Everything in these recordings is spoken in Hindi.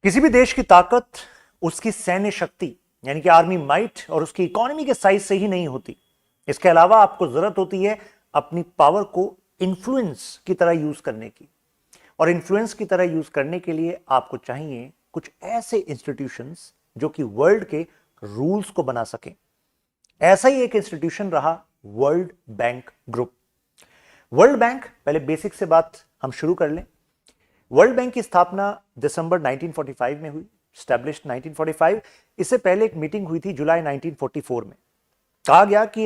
किसी भी देश की ताकत उसकी सैन्य शक्ति यानी कि आर्मी माइट और उसकी इकोनॉमी के साइज से ही नहीं होती। इसके अलावा आपको जरूरत होती है अपनी पावर को इन्फ्लुएंस की तरह यूज करने की, और इन्फ्लुएंस की तरह यूज करने के लिए आपको चाहिए कुछ ऐसे इंस्टीट्यूशंस जो कि वर्ल्ड के रूल्स को बना सकें। ऐसा ही एक इंस्टीट्यूशन रहा world bank group. World bank, पहले बेसिक से बात हम शुरू कर लें। वर्ल्ड बैंक की स्थापना दिसंबर 1945 में हुई, स्टैब्लिश्ड 1945। इससे पहले एक मीटिंग हुई थी जुलाई 1944 में। कहा गया कि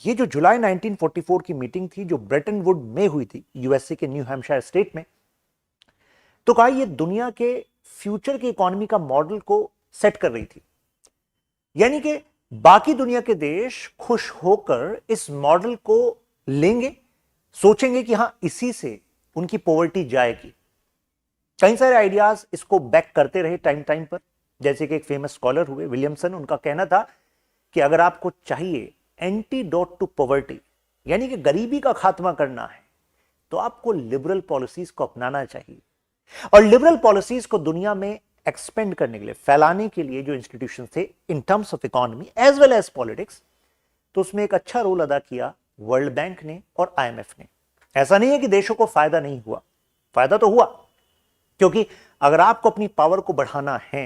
ये जो जुलाई 1944 की मीटिंग थी जो ब्रेटन वुड में हुई थी यूएसए के न्यू हैम्पशायर स्टेट में, तो कहा ये दुनिया के फ्यूचर की इकोनॉमी का मॉडल को सेट कर रही थी। यानी कि बाकी दुनिया के देश खुश होकर इस मॉडल को लेंगे, सोचेंगे कि हां इसी से उनकी पॉवर्टी जाएगी। कई सारे आइडियाज इसको बैक करते रहे टाइम टाइम पर, जैसे कि एक फेमस स्कॉलर हुए विलियमसन, उनका कहना था कि अगर आपको चाहिए एंटीडोट टू पॉवर्टी यानी कि गरीबी का खात्मा करना है तो आपको लिबरल पॉलिसीज को अपनाना चाहिए। और लिबरल पॉलिसीज को दुनिया में एक्सपेंड करने के लिए, फैलाने के लिए जो इंस्टीट्यूशन थे in terms of economy as well as politics, तो उसमें एक अच्छा रोल अदा किया वर्ल्ड बैंक ने और आईएमएफ ने। ऐसा नहीं है कि देशों को फायदा नहीं हुआ, फायदा तो हुआ, क्योंकि अगर आपको अपनी पावर को बढ़ाना है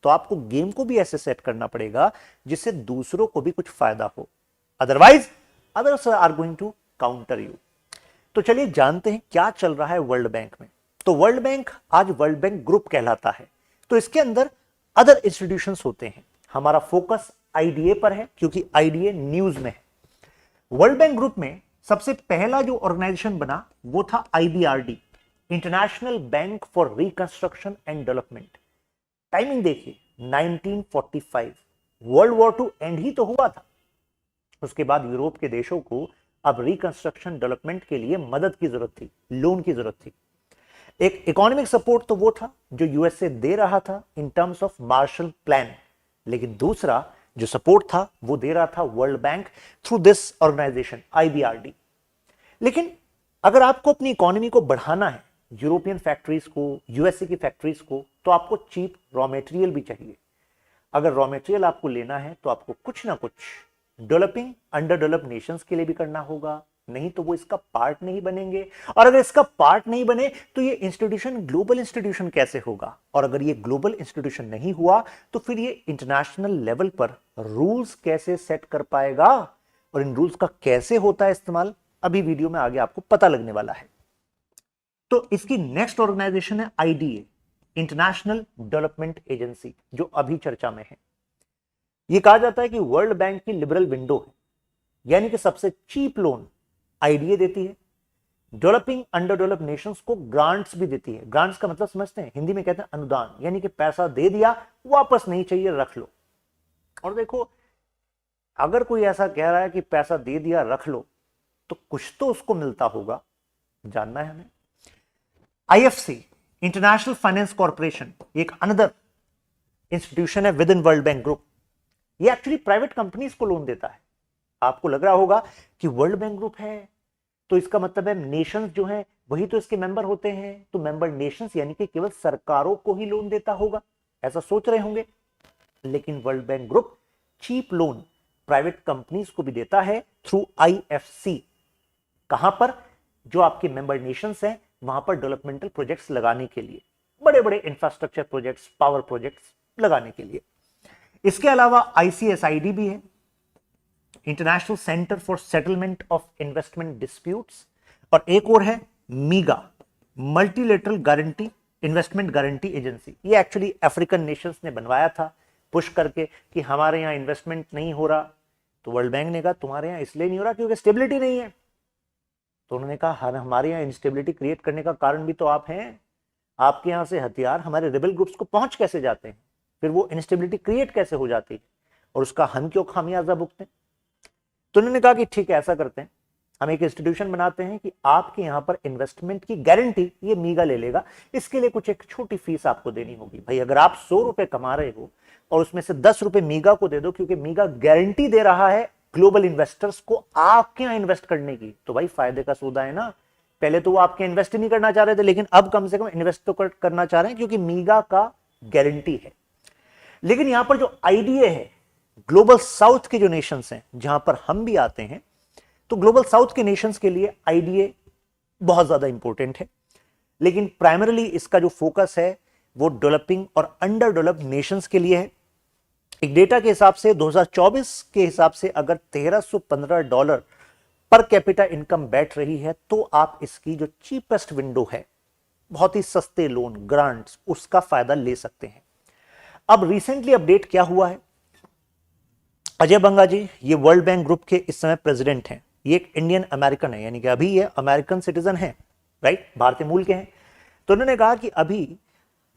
तो आपको गेम को भी ऐसे सेट करना पड़ेगा जिससे दूसरों को भी कुछ फायदा हो, otherwise others are going to counter you. तो चलिए जानते हैं क्या चल रहा है वर्ल्ड बैंक में। तो वर्ल्ड बैंक आज वर्ल्ड बैंक ग्रुप कहलाता है। तो इसके अंदर अदर इंस्टीट्यूशंस होते हैं। हमारा फोकस आईडीए पर है क्योंकि आईडीए न्यूज में है। वर्ल्ड बैंक ग्रुप में सबसे पहला जो ऑर्गेनाइजेशन बना वो था IBRD, international bank for reconstruction and development. Timing देखिए 1945, वर्ल्ड वॉर टू एंड ही तो हुआ था। उसके बाद यूरोप के देशों को अब रिकंस्ट्रक्शन डेवलपमेंट के लिए मदद की जरूरत थी, लोन की जरूरत थी। एक इकोनॉमिक सपोर्ट तो वो था जो यूएसए दे रहा था in terms of Marshall plan, लेकिन दूसरा जो सपोर्ट था वो दे रहा था world bank through this organisation IBRD. लेकिन अगर आपको अपनी इकोनॉमी को बढ़ाना है, यूरोपियन फैक्ट्रीज को, यूएसए की फैक्ट्रीज को, तो आपको चीप रॉ मटेरियल भी चाहिए। अगर रॉ मटेरियल आपको लेना है तो आपको कुछ ना कुछ डेवलपिंग अंडर डेवलप्ड नेशंस के लिए भी करना होगा, नहीं तो वो इसका पार्ट नहीं बनेंगे। और अगर इसका पार्ट नहीं बने तो ये इंस्टीट्यूशन ग्लोबल इंस्टीट्यूशन कैसे होगा? और अगर ये ग्लोबल इंस्टीट्यूशन नहीं हुआ तो फिर ये इंटरनेशनल लेवल पर रूल्स कैसे सेट कर पाएगा? और इन रूल्स का कैसे होता है इस्तेमाल, अभी वीडियो में आगे आपको पता लगने वाला है। तो इसकी नेक्स्ट ऑर्गेनाइजेशन है आईडीए, इंटरनेशनल डेवलपमेंट एजेंसी, जो अभी चर्चा में है। यह कहा जाता है कि वर्ल्ड बैंक की लिबरल विंडो है, यानी कि सबसे चीप लोन आईडीए देती है। डेवलपिंग अंडर डेवलप्ड नेशंस को ग्रांट्स भी देती है। ग्रांट्स का मतलब समझते हैं, हिंदी में कहते हैं अनुदान, यानी कि पैसा दे दिया, वापस नहीं चाहिए, रख लो। और देखो, अगर कोई ऐसा कह रहा है कि पैसा दे दिया रख लो, तो कुछ तो उसको मिलता होगा, जानना है हमें। आईएफसी, इंटरनेशनल फाइनेंस कॉर्पोरेशन, एक अनदर इंस्टीट्यूशन है with in world bank group. ये एक्चुअली प्राइवेट कंपनीज को लोन देता है। आपको लग रहा होगा कि वर्ल्ड बैंक ग्रुप है तो इसका मतलब है नेशंस जो हैं वही तो इसके मेंबर होते हैं, तो मेंबर नेशंस यानी कि केवल सरकारों को ही लोन देता होगा, ऐसा सोच रहे होंगे। लेकिन world bank group cheap loan private companies को भी देता है थ्रू आईएफसी। कहां पर? जो आपके मेंबर नेशंस हैं वहां पर डेवलपमेंटल प्रोजेक्ट्स लगाने के लिए, बड़े बड़े इंफ्रास्ट्रक्चर प्रोजेक्ट्स, पावर प्रोजेक्ट्स लगाने के लिए। इसके अलावा आईसीएसआईडी भी है, international centre for settlement of investment disputes. और एक और है MIGA, multilateral guarantee investment guarantee agency. ये एक्चुअली अफ्रीकन नेशंस ने बनवाया था पुश करके कि हमारे यहां इन्वेस्टमेंट नहीं हो रहा, तो वर्ल्ड बैंक ने कहा तुम्हारे यहां इसलिए नहीं हो रहा क्योंकि स्टेबिलिटी नहीं है। तो उन्होंने कहा हमारे यहाँ इंस्टेबिलिटी क्रिएट करने का कारण भी तो आप हैं। आपके यहां से हथियार हमारे रिबेल ग्रुप्स को पहुंच कैसे जाते हैं, फिर वो इंस्टेबिलिटी क्रिएट कैसे हो जाती है, और उसका हम क्यों खामियाजा भुगतें? तो उन्होंने कहा कि ठीक है, ऐसा करते हैं, हम एक इंस्टीट्यूशन बनाते हैं कि आपके यहां पर इन्वेस्टमेंट की गारंटी ये मीगा ले लेगा। इसके लिए कुछ एक छोटी फीस आपको देनी होगी। भाई अगर आप 100 रुपए कमा रहे हो और उसमें से 10 रुपए मीगा को दे दो, क्योंकि मीगा गारंटी दे रहा है ग्लोबल इन्वेस्टर्स को आपके यहां इन्वेस्ट करने की, तो भाई फायदे का सौदा है ना। पहले तो वो आपके इन्वेस्ट ही नहीं करना चाह रहे थे, लेकिन अब कम से कम इन्वेस्ट तो करना चाह रहे हैं, क्योंकि मीगा का गारंटी है। लेकिन यहां पर जो आईडीए है, ग्लोबल साउथ के जो नेशंस हैं जहां पर हम भी आते हैं, तो ग्लोबल साउथ के नेशंस के लिए आईडीए बहुत ज्यादा इंपॉर्टेंट है। लेकिन प्राइमरीली इसका जो फोकस है वो डेवलपिंग और अंडर डेवलप्ड नेशंस के लिए है। एक डेटा के हिसाब से 2024 के हिसाब से अगर $1315 पर कैपिटा इनकम बैठ रही है तो आप इसकी जो चीपेस्ट विंडो है, बहुत ही सस्ते लोन ग्रांट्स, उसका फायदा ले सकते हैं। अब रिसेंटली अपडेट क्या हुआ है, अजय बंगा जी ये वर्ल्ड बैंक ग्रुप के इस समय प्रेसिडेंट हैं, ये एक इंडियन अमेरिकन है, यानी कि अभी ये अमेरिकन सिटीजन है, राइट, भारतीय मूल के हैं। तो उन्होंने कहा कि अभी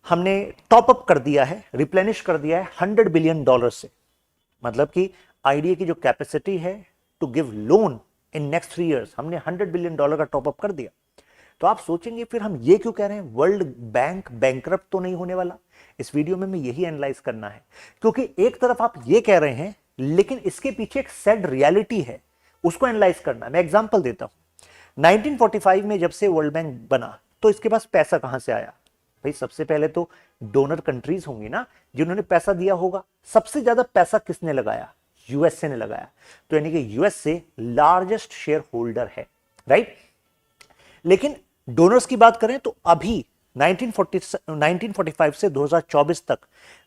हमने टॉप अप कर दिया है, रिप्लेनिश कर दिया है $100 बिलियन से, मतलब कि आईडीए की जो कैपेसिटी है to give loan in next 3 years, हमने $100 बिलियन का टॉप अप कर दिया। तो आप सोचेंगे फिर हम ये क्यों कह रहे हैं वर्ल्ड बैंक बैंकरप्ट तो नहीं होने वाला। इस वीडियो में यही एनालाइज करना है, क्योंकि एक तरफ आप ये कह रहे हैं लेकिन इसके पीछे एक सैड रियलिटी है, उसको एनालाइज करना है। मैं एग्जांपल देता हूं, 1945 में जब से वर्ल्ड बैंक बना तो इसके पास पैसा कहां से आया भाई? सबसे पहले तो डोनर कंट्रीज होंगी ना जिन्होंने पैसा दिया होगा। सबसे ज्यादा पैसा किसने लगाया? यूएसए ने लगाया। तो यानी कि यूएसए लार्जेस्ट शेयर होल्डर है, राइट। लेकिन डोनर्स की बात करें तो अभी 1945 से 2024 तक,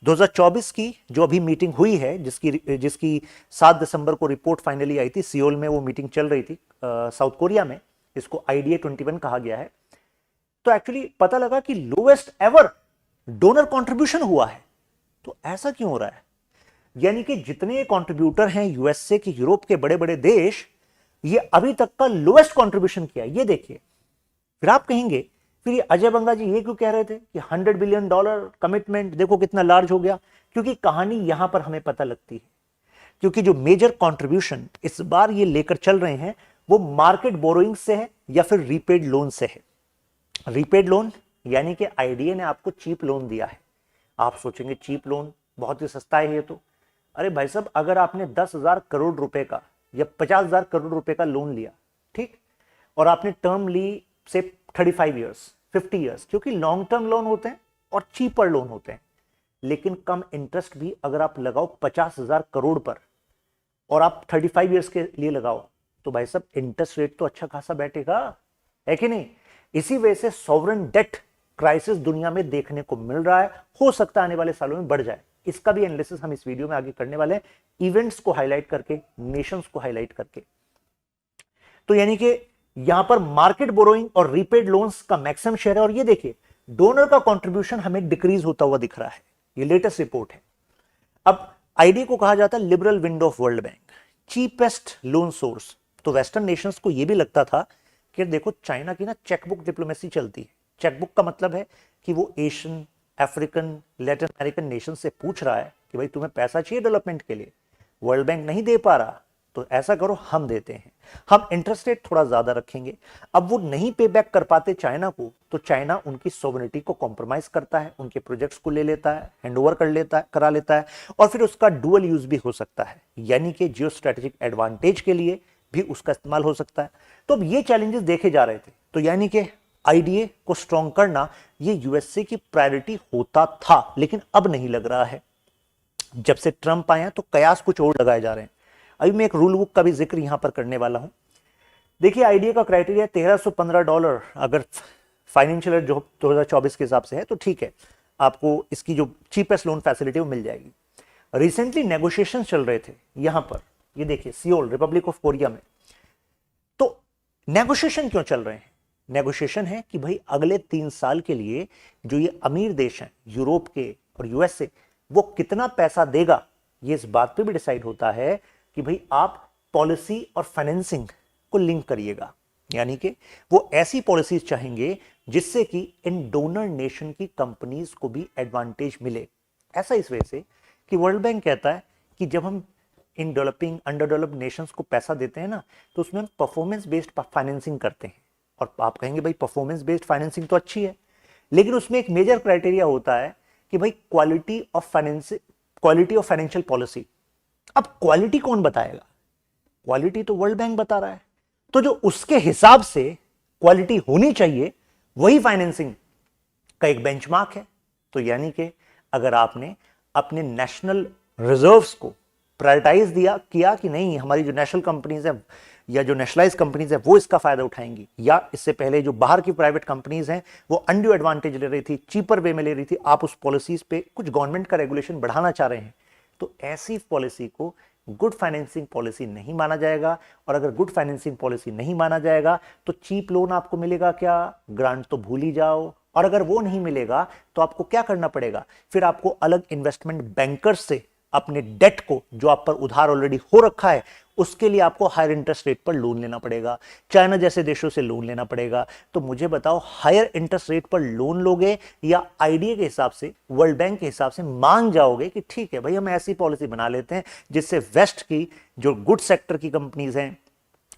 2024 की जो अभी मीटिंग हुई है, जिसकी 7 दिसंबर को रिपोर्ट फाइनली आई थी, सियोल में वो मीटिंग चल रही थी साउथ कोरिया में, इसको आईडीए 21 कहा गया है। तो एक्चुअली पता लगा कि लोएस्ट एवर डोनर कंट्रीब्यूशन हुआ है। तो ऐसा क्यों हो रहा है? यानी कि जितने कंट्रीब्यूटर हैं यूएसए के, यूरोप के बड़े बड़े देश, ये अभी तक का लोएस्ट कंट्रीब्यूशन किया। ये देखिए, फिर आप कहेंगे फिर ये अजय बंगा जी ये क्यों कह रहे थे कि $100 बिलियन कमिटमेंट देखो कितना लार्ज हो गया? क्योंकि कहानी यहां पर हमें पता लगती है, क्योंकि जो मेजर कंट्रीब्यूशन इस बार ये लेकर चल रहे हैं वो मार्केट बोरोइंग से है या फिर रीपेड लोन से है। रीपेड लोन यानी कि आईडीए ने आपको चीप लोन दिया है। आप सोचेंगे चीप लोन बहुत ही सस्ता है ये तो। अरे भाई साहब, अगर आपने 10,000 करोड़ रुपए का या 50,000 करोड़ रुपए का लोन लिया, ठीक, और आपने टर्म ली से 35 ईयर्स 50 ईयर्स, क्योंकि लॉन्ग टर्म लोन होते हैं और चीपर लोन होते हैं, लेकिन कम इंटरेस्ट भी अगर आप लगाओ 50,000 करोड़ पर और आप 35 ईयर्स के लिए लगाओ, तो भाई साहब इंटरेस्ट रेट तो अच्छा खासा बैठेगा, है कि नहीं? इसी वजह से सॉवरेन डेट क्राइसिस दुनिया में देखने को मिल रहा है। हो सकता है आने वाले सालों में बढ़ जाए। इसका भी एनालिसिस हम इस वीडियो में आगे करने वाले हैं, इवेंट्स को हाईलाइट करके, नेशंस को हाईलाइट करके। तो यानी कि यहां पर मार्केट बोरोइंग और रीपेड लोन्स का मैक्सिमम शेयर है। और ये देखिए, डोनर का कंट्रीब्यूशन हमें डिक्रीज होता हुआ दिख रहा है। ये लेटेस्ट रिपोर्ट है। अब आईडी को कहा जाता है liberal window of world bank, cheapest loan source. तो वेस्टर्न नेशंस को यह भी लगता था कि देखो चाइना की ना चेकबुक डिप्लोमेसी चलती है। चेकबुक का मतलब है कि वो Asian, African, Latin American nation से पूछ रहा है कि भाई तुम्हें पैसा चाहिए डेवलपमेंट के लिए, वर्ल्ड बैंक नहीं दे पा रहा, तो ऐसा करो हम देते हैं, हम इंटरेस्ट रेट थोड़ा ज्यादा रखेंगे। अब वो नहीं पे बैक कर पाते चाइना को, तो चाइना उनकी सोवरेनिटी को कॉम्प्रोमाइज करता है, उनके प्रोजेक्ट्स को ले लेता है, हैंडओवर करा लेता है, और फिर उसका डुअल यूज भी हो सकता है, यानी कि जियो स्ट्रेटेजिक एडवांटेज के लिए भी उसका इस्तेमाल हो सकता है। तो अब ये चैलेंजेस देखे जा रहे थे। तो यानी कि आईडीए को स्ट्रॉन्ग करना ये यूएसए की प्रायोरिटी होता था, लेकिन अब नहीं लग रहा है। जब से ट्रंप आए हैं तो कयास कुछ और लगाए जा रहे हैं। अभी मैं एक रूल बुक का भी जिक्र यहां पर करने वाला हूं। देखिए, आईडीए का क्राइटेरिया $1315 अगर फाइनेंशियल ईयर जो 2024 के हिसाब से है तो ठीक है, आपको इसकी जो चीपेस्ट लोन फैसिलिटी वो मिल जाएगी। रिसेंटली नेगोशिएशन चल रहे थे यहां पर, ये देखिए सियोल, रिपब्लिक ऑफ कोरिया में। तो नेगोशिएशन क्यों चल रहे हैं? नेगोशिएशन है कि भाई अगले 3 साल के लिए जो ये अमीर देश हैं यूरोप के और यूएसए, वो कितना पैसा देगा, ये इस बात पे भी डिसाइड होता है कि भाई आप पॉलिसी और फाइनेंसिंग को लिंक करिएगा। यानी कि वो ऐसी पॉलिसीज चाहेंगे जिससे कि इन डोनर नेशन की कंपनीज को भी एडवांटेज मिले। ऐसा इस वजह से कि वर्ल्ड बैंक कहता है कि जब हम in developing, under developed Nations को पैसा देते हैं ना, तो उसमें हम परफॉर्मेंस बेस्ड फाइनेंसिंग करते हैं। और आप कहेंगे भाई परफॉर्मेंस बेस्ड फाइनेंसिंग तो अच्छी है, लेकिन उसमें एक मेजर क्राइटेरिया होता है कि भाई क्वालिटी ऑफ फाइनेंशियल पॉलिसी। अब क्वालिटी कौन बताएगा? क्वालिटी तो वर्ल्ड बैंक बता रहा है। तो जो उसके हिसाब से क्वालिटी होनी चाहिए, वही फाइनेंसिंग का एक बेंचमार्क है। तो यानी कि अगर आपने अपने नेशनल रिजर्व्स को प्रायोरिटाइज किया कि नहीं, हमारी जो नेशनल कंपनीज है या जो नेशनलाइज कंपनीज है वो इसका फायदा उठाएंगी, या इससे पहले जो बाहर की प्राइवेट कंपनीज हैं वो अनड्यू एडवांटेज ले रही थी, चीपर वे में ले रही थी, आप उस पॉलिसीज पे कुछ गवर्नमेंट का रेगुलेशन बढ़ाना चाह रहे हैं, तो ऐसी पॉलिसी को गुड फाइनेंसिंग पॉलिसी नहीं माना जाएगा। और अगर गुड फाइनेंसिंग पॉलिसी नहीं माना जाएगा तो चीप लोन आपको मिलेगा क्या, ग्रांट तो भूल ही जाओ। और अगर वो नहीं मिलेगा तो आपको क्या करना पड़ेगा, फिर आपको अलग इन्वेस्टमेंट बैंकर्स से अपने डेट को, जो आप पर उधार ऑलरेडी हो रखा है, उसके लिए आपको हायर इंटरेस्ट रेट पर लोन लेना पड़ेगा, चाइना जैसे देशों से लोन लेना पड़ेगा। तो मुझे बताओ, हायर इंटरेस्ट रेट पर लोन लोगे या आईडीए के हिसाब से, वर्ल्ड बैंक के हिसाब से मान जाओगे कि ठीक है भाई हम ऐसी पॉलिसी बना लेते हैं जिससे वेस्ट की जो गुड सेक्टर की कंपनीज हैं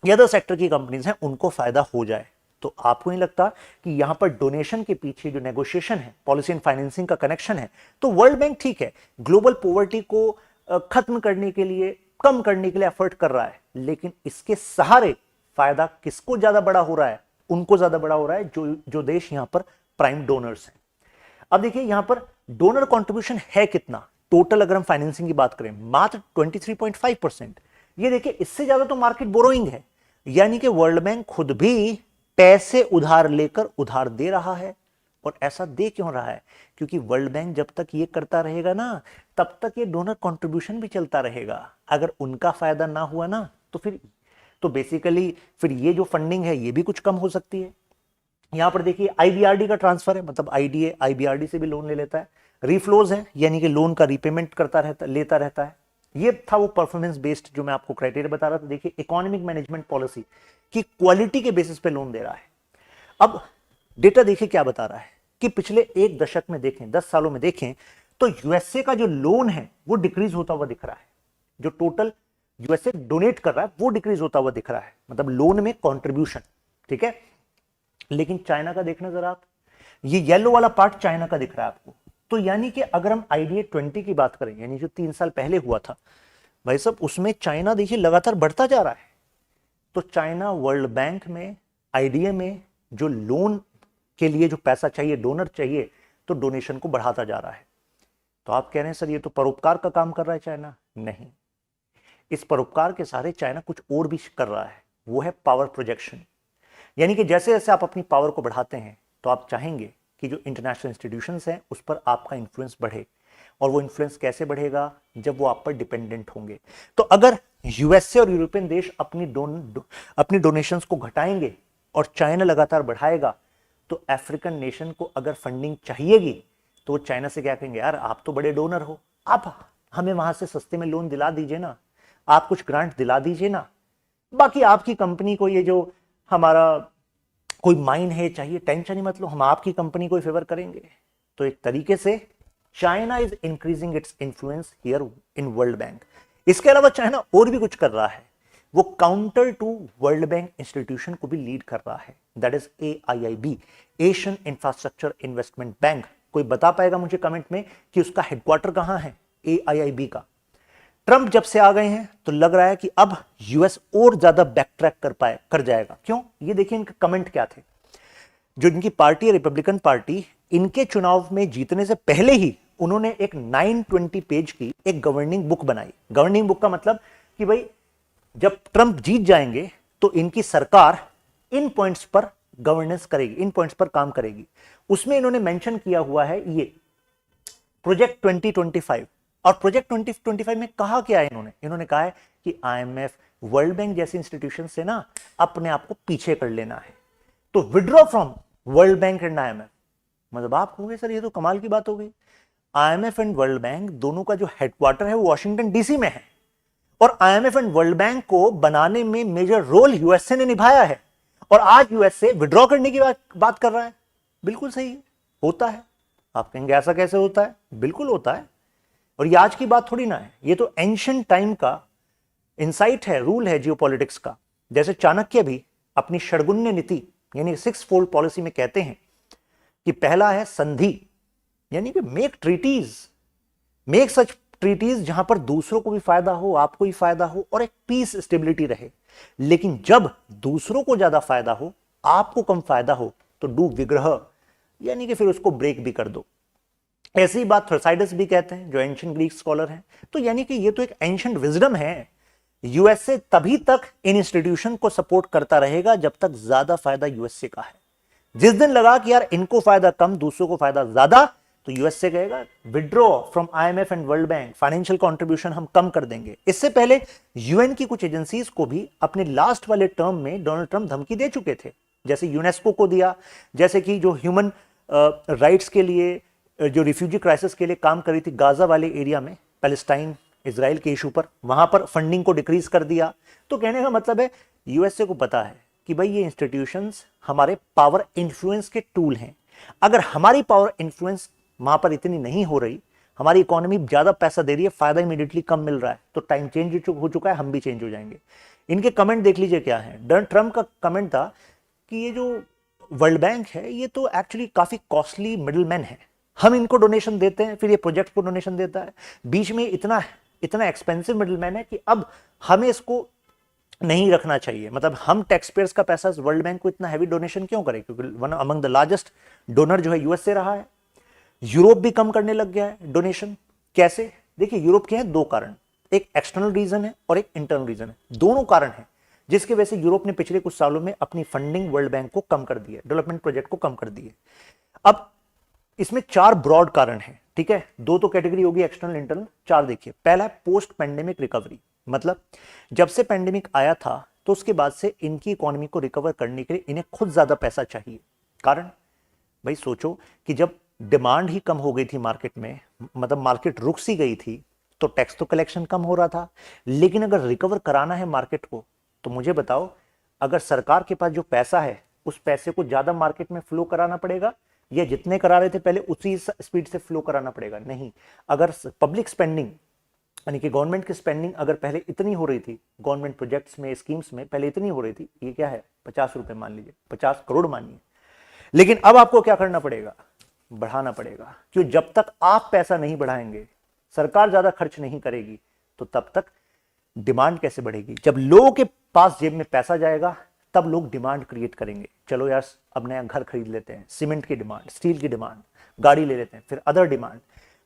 या अदर सेक्टर की कंपनीज हैं उनको फायदा हो जाए। तो आपको नहीं लगता कि यहां पर डोनेशन के पीछे जो नेगोशिएशन है, पॉलिसी एंड फाइनेंसिंग का कनेक्शन है? तो वर्ल्ड बैंक ठीक है, ग्लोबल पॉवर्टी को खत्म करने के लिए, कम करने के लिए एफर्ट कर रहा है, लेकिन इसके सहारे फायदा किसको ज्यादा बड़ा हो रहा है? उनको ज्यादा बड़ा हो रहा है जो देश यहां पर प्राइम डोनर्स हैं। अब देखिए यहां पर डोनर कंट्रीब्यूशन है कितना टोटल, अगर हम फाइनेंसिंग की बात करें मात्र 23.5%। ये देखिए इससे ज्यादा तो मार्केट बोरोइंग है, यानी कि वर्ल्ड बैंक खुद भी पैसे उधार लेकर उधार दे रहा है। और ऐसा दे क्यों रहा है? क्योंकि वर्ल्ड बैंक जब तक ये करता रहेगा ना, तब तक ये डोनर कंट्रीब्यूशन भी चलता रहेगा। अगर उनका फायदा ना हुआ ना तो बेसिकली फिर ये जो फंडिंग है ये भी कुछ कम हो सकती है। यहां पर देखिए आईबीआरडी का ट्रांसफर है, मतलब आईडीए आईबीआरडी से भी लोन ले लेता है। रिफ्लोज है, यानी कि लोन का रिपेमेंट लेता रहता है। ये था वो परफॉर्मेंस बेस्ड जो मैं आपको क्राइटेरिया बता रहा था। देखिए इकोनॉमिक मैनेजमेंट पॉलिसी की क्वालिटी के बेसिस पे लोन दे रहा है। अब डेटा देखिए क्या बता रहा है कि पिछले एक दशक में देखें, 10 सालों में देखें, तो यूएसए का जो लोन है वो डिक्रीज होता हुआ दिख रहा है। जो टोटल यूएसए डोनेट कर रहा है वो डिक्रीज होता हुआ दिख रहा है, मतलब लोन में कंट्रीब्यूशन, ठीक है। लेकिन चाइना का देखना जरा आप, ये येलो वाला पार्ट चाइना का दिख रहा है आपको। तो यानी कि अगर हम आईडीए 20 की बात करें, यानी जो 3 साल पहले हुआ था भाई साहब, उसमें चाइना देखिए लगातार बढ़ता जा रहा है। तो चाइना वर्ल्ड बैंक में, आईडीए में जो लोन के लिए जो पैसा चाहिए, डोनर चाहिए, तो डोनेशन को बढ़ाता जा रहा है। तो आप कह रहे हैं सर ये तो परोपकार का काम कर रहा है चाइना। नहीं, इस परोपकार के सहारे चाइना कुछ और भी कर रहा है, वो है पावर प्रोजेक्शन। यानी कि जैसे जैसे आप अपनी पावर को बढ़ाते हैं तो आप चाहेंगे कि जो इंटरनेशनल इंस्टीट्यूशंस हैं उस पर आपका इन्फ्लुएंस बढ़े। और वो इन्फ्लुएंस कैसे बढ़ेगा? जब वो आप पर डिपेंडेंट होंगे। तो अगर यूएसए और यूरोपियन देश अपनी डोनेशंस को घटाएंगे और चाइना लगातार बढ़ाएगा, तो अफ्रीकन नेशन को अगर फंडिंग चाहिएगी तो वो चाइना से क्या कहेंगे, यार आप तो बड़े डोनर हो, आप हमें वहां से सस्ते में लोन दिला दीजिए ना, आप कुछ ग्रांट दिला दीजिए ना, बाकी आपकी कंपनी को ये जो हमारा कोई माइन है चाहिए, टेंशन ही मत लो, हम आपकी कंपनी को फेवर करेंगे। तो एक तरीके से China is increasing its influence here in world bank. इसके अलावा चाइना और भी कुछ कर रहा है, वो counter to world bank institution को भी लीड कर रहा है, that is AIIB, Asian infrastructure investment bank. कोई बता पाएगा मुझे कमेंट में कि उसका हेडक्वार्टर कहां है AIIB का? ट्रंप जब से आ गए हैं तो लग रहा है कि अब यूएस और ज्यादा बैकट्रैक कर जाएगा। क्यों? ये देखिए इनके कमेंट क्या थे। जो इनकी पार्टी है रिपब्लिकन पार्टी, इनके चुनाव में जीतने से पहले ही उन्होंने एक 920 पेज की एक गवर्निंग बुक बनाई। गवर्निंग बुक का मतलब कि भाई जब ट्रंप जीत जाएंगे तो इनकी सरकार इन पॉइंट्स पर गवर्नेंस करेगी, इन पॉइंट्स पर काम करेगी। उसमें इन्होंने मेंशन किया हुआ है ये प्रोजेक्ट 2025। और प्रोजेक्ट 2025 में कहा क्या है इन्होंने कहा है कि IMF, वर्ल्ड बैंक जैसी इंस्टीट्यूशन से ना अपने आप को पीछे कर लेना है, तो withdraw from world bank and IMF। मतलब आप कहोगे सर ये तो कमाल की बात हो गई, IMF एंड वर्ल्ड बैंक दोनों का जो हेडक्वार्टर है वो वॉशिंगटन DC में है, और IMF एंड वर्ल्ड बैंक को बनाने में मेजर रोल यूएसए ने निभाया है, और आज यूएसए विड्रॉ करने की बात कर रहा है। बिल्कुल सही है, होता है। आप कहेंगे ऐसा कैसे होता है? बिल्कुल होता है। और ये आज की बात थोड़ी ना है, ये तो एंशिएंट टाइम का इंसाइट है, रूल है जियोपॉलिटिक्स का। जैसे चाणक्य भी अपनी षड्गुण्य नीति यानी 6 फोल्ड पॉलिसी में कहते हैं कि पहला है संधि, यानी कि मेक सच ट्रीटीज जहां पर दूसरों को भी फायदा हो, आपको भी फायदा हो, और एक पीस स्टेबिलिटी रहे। लेकिन जब दूसरों को ज्यादा फायदा हो, आपको कम फायदा हो, तो डू विग्रह, यानी कि फिर उसको ब्रेक भी कर दो। ऐसी बात थर्साइडस भी कहते हैं, जो एंशिएंट ग्रीक स्कॉलर हैं। तो यानी कि ये तो एक एंशिएंट विजडम है। यूएसए तभी तक इन इंस्टीट्यूशन को सपोर्ट करता रहेगा जब तक ज्यादा फायदा यूएसए का है। जिस दिन लगा कि यार इनको फायदा कम, दूसरों को फायदा ज्यादा, तो यूएसए कहेगा withdraw from IMF and world bank, financial contribution हम कम कर देंगे। इससे पहले यूएन की कुछ एजेंसीज को भी अपने लास्ट वाले टर्म में डोनाल्ड ट्रंप धमकी दे चुके थे, जैसे यूनेस्को को दिया, जैसे कि जो ह्यूमन राइट्स के लिए, जो रिफ्यूजी क्राइसिस के लिए काम करी थी गाजा वाले एरिया में, पैलेस्टाइन इजराइल के इशू पर, वहां पर फंडिंग को डिक्रीज कर दिया। तो कहने का मतलब है यूएसए को पता है कि भाई ये इंस्टीट्यूशंस हमारे पावर इन्फ्लुएंस के टूल हैं। अगर हमारी पावर इन्फ्लुएंस वहां पर इतनी नहीं हो रही, हमारी इकोनॉमी ज्यादा पैसा दे रही है, फायदा इमीडिएटली कम मिल रहा है, तो टाइम चेंज हो चुका है, हम भी चेंज हो जाएंगे। इनके कमेंट देख लीजिए क्या है। डोनाल्ड ट्रंप का कमेंट था कि ये जो वर्ल्ड बैंक है ये तो एक्चुअली काफी कॉस्टली मिडलमैन है, हम इनको डोनेशन देते हैं, फिर ये प्रोजेक्ट को डोनेशन देता है, बीच में इतना इतना एक्सपेंसिव मिडलमैन है कि अब हमें इसको नहीं रखना चाहिए। मतलब हम टैक्स पेयर्स का पैसा वर्ल्ड बैंक को इतना हैवी डोनेशन क्यों करें, क्योंकि one among the largest donor जो है यूएस से रहा है। यूरोप भी कम करने लग गया है डोनेशन। कैसे? देखिए यूरोप के हैं दो कारण, एक एक्सटर्नल रीजन है और एक इंटरनल रीजन है। दोनों कारण है जिसकी वजह से यूरोप ने पिछले कुछ सालों में अपनी फंडिंग वर्ल्ड बैंक को कम कर दी है, डेवलपमेंट प्रोजेक्ट को कम कर दी है। अब इसमें चार ब्रॉड कारण हैं, ठीक है, दो तो कैटेगरी होगी एक्सटर्नल इंटरनल, चार देखिए। पहला है पोस्ट पेंडेमिक रिकवरी, मतलब जब से पेंडेमिक आया था तो उसके बाद से इनकी इकोनॉमी को रिकवर करने के लिए इन्हें खुद ज्यादा पैसा चाहिए। कारण भाई सोचो कि जब डिमांड ही कम हो गई थी मार्केट में, मतलब मार्केट रुक सी गई थी, तो टैक्स तो कलेक्शन कम हो रहा था, लेकिन अगर रिकवर कराना है मार्केट को तो मुझे बताओ, अगर सरकार के पास जो पैसा है उस पैसे को ज्यादा मार्केट में फ्लो कराना पड़ेगा या जितने करा रहे थे पहले उसी स्पीड से फ्लो कराना पड़ेगा? नहीं। अगर पब्लिक स्पेंडिंग यानी कि गवर्नमेंट की स्पेंडिंग अगर पहले इतनी हो रही थी, गवर्नमेंट प्रोजेक्ट्स में, स्कीम्स में पहले इतनी हो रही थी, ये क्या है 50 रुपए मान लीजिए, 50 करोड़ मानिए, लेकिन अब आपको क्या करना पड़ेगा? बढ़ाना पड़ेगा। क्यों? जब तक आप पैसा नहीं बढ़ाएंगे, सरकार ज्यादा खर्च नहीं करेगी, तो तब तक डिमांड कैसे बढ़ेगी? जब लोगों के पास जेब में पैसा जाएगा तब लोग डिमांड क्रिएट करेंगे। चलो यार अब नया घर खरीद लेते हैं, सीमेंट की डिमांड, स्टील की डिमांड, गाड़ी ले लेते हैं, फिर अदर डिमांड।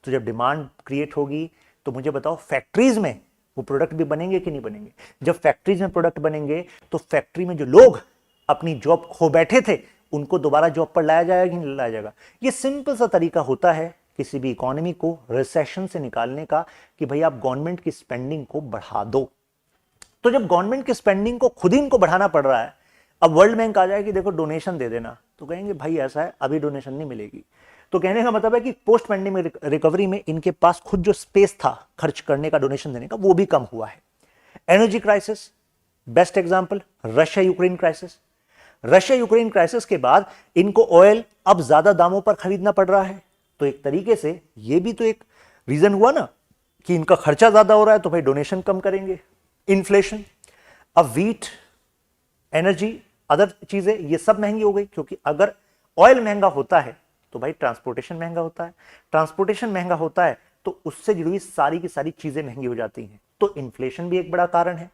तो जब डिमांड क्रिएट होगी तो मुझे बताओ फैक्ट्रीज में वो प्रोडक्ट भी बनेंगे कि नहीं बनेंगे? जब फैक्ट्रीज में प्रोडक्ट बनेंगे तो फैक्ट्री में जो लोग अपनी जॉब खो बैठे थे उनको दोबारा जॉब पर लाया जाएगा कि नहीं लाया जाएगा? ये सिंपल सा तरीका होता है किसी भी इकोनॉमी को रिसेशन से निकालने का, कि भाई आप गवर्नमेंट की स्पेंडिंग को बढ़ा दो। तो जब गवर्नमेंट की स्पेंडिंग को खुद ही इनको बढ़ाना पड़ रहा है, अब वर्ल्ड बैंक आ जाए कि देखो डोनेशन दे देना, तो कहेंगे भाई ऐसा है अभी डोनेशन नहीं मिलेगी। तो कहने का मतलब है कि पोस्ट पेंडेमिक रिकवरी में इनके पास खुद जो स्पेस था खर्च करने का, डोनेशन देने का, वो भी कम हुआ है। Energy crisis best example, Russia Ukraine crisis. Russia Ukraine crisis के बाद इनको ऑयल अब ज्यादा दामों पर खरीदना पड़ रहा है, तो एक तरीके से ये भी तो एक रीजन हुआ ना कि इनका खर्चा ज्यादा हो रहा है, तो भाई डोनेशन कम करेंगे। इन्फ्लेशन, अब व्हीट, एनर्जी, अदर चीजें ये सब महंगी हो गई, क्योंकि अगर ऑयल महंगा होता है तो भाई ट्रांसपोर्टेशन महंगा होता है, ट्रांसपोर्टेशन महंगा होता है तो उससे जुड़ी सारी की सारी चीजें महंगी हो जाती हैं। तो इन्फ्लेशन भी एक बड़ा कारण है।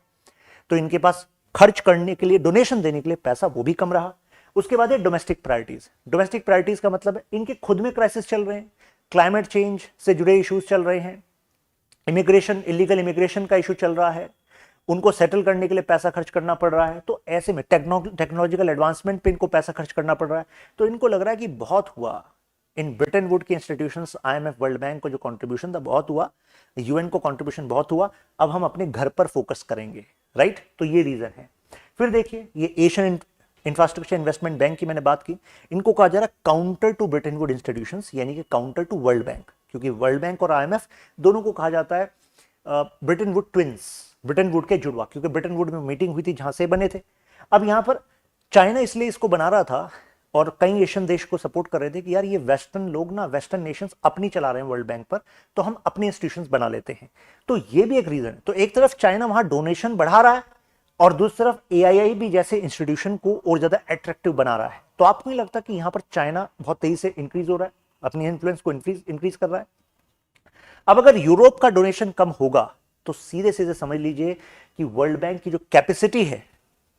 तो इनके पास खर्च करने के लिए, डोनेशन देने के लिए पैसा वो भी कम रहा। उसके बाद है डोमेस्टिक प्रायोरिटीज। डोमेस्टिक प्रायोरिटीज का मतलब है इनके खुद में क्राइसिस चल रहे हैं, क्लाइमेट चेंज से जुड़े इश्यूज चल रहे हैं, इमिग्रेशन, इलीगल इमिग्रेशन का इशू चल रहा है, उनको सेटल करने के लिए पैसा खर्च करना पड़ रहा है। तो ऐसे में टेक्नोलॉजिकल एडवांसमेंट पे इनको पैसा खर्च करना पड़ रहा है। तो इनको लग रहा है कि बहुत हुआ, इन ब्रिटेन वुड की इंस्टीट्यूशंस, आईएमएफ, वर्ल्ड बैंक को जो कंट्रीब्यूशन था बहुत हुआ, यूएन को कंट्रीब्यूशन बहुत हुआ, अब हम अपने घर पर फोकस करेंगे, राइट? तो ये रीजन है। फिर देखिए ये एशियन इंफ्रास्ट्रक्चर इन्वेस्टमेंट बैंक की मैंने बात की, इनको कहा जा रहा है counter to Bretton Wood institutions, यानी कि काउंटर टू वर्ल्ड बैंक, क्योंकि वर्ल्ड बैंक और आईएमएफ दोनों को कहा जाता है Bretton Wood twins, Bretton Wood के जुड़वा, क्योंकि ब्रिटेन वुड में मीटिंग हुई थी जहां से बने थे। अब यहां पर चाइना इसलिए इसको बना रहा था और कई एशियन देश को सपोर्ट कर रहे थे कि यार ये वेस्टर्न लोग ना, वेस्टर्न नेशंस अपनी चला रहे हैं वर्ल्ड बैंक पर, तो हम अपने इंस्टीट्यूशंस बना लेते हैं। तो ये भी एक रीजन है। तो एक तरफ चाइना वहां डोनेशन बढ़ा रहा है और दूसरी तरफ एआईआई भी जैसे इंस्टीट्यूशन को और ज्यादा अट्रैक्टिव बना रहा है। तो आपको नहीं लगता कि यहां पर चाइना बहुत तेजी से इंक्रीज हो रहा है, अपनी इन्फ्लुएंस को इंक्रीज कर रहा है? अब अगर यूरोप का डोनेशन कम होगा तो सीधे सीधे समझ लीजिए कि वर्ल्ड बैंक की जो कैपेसिटी है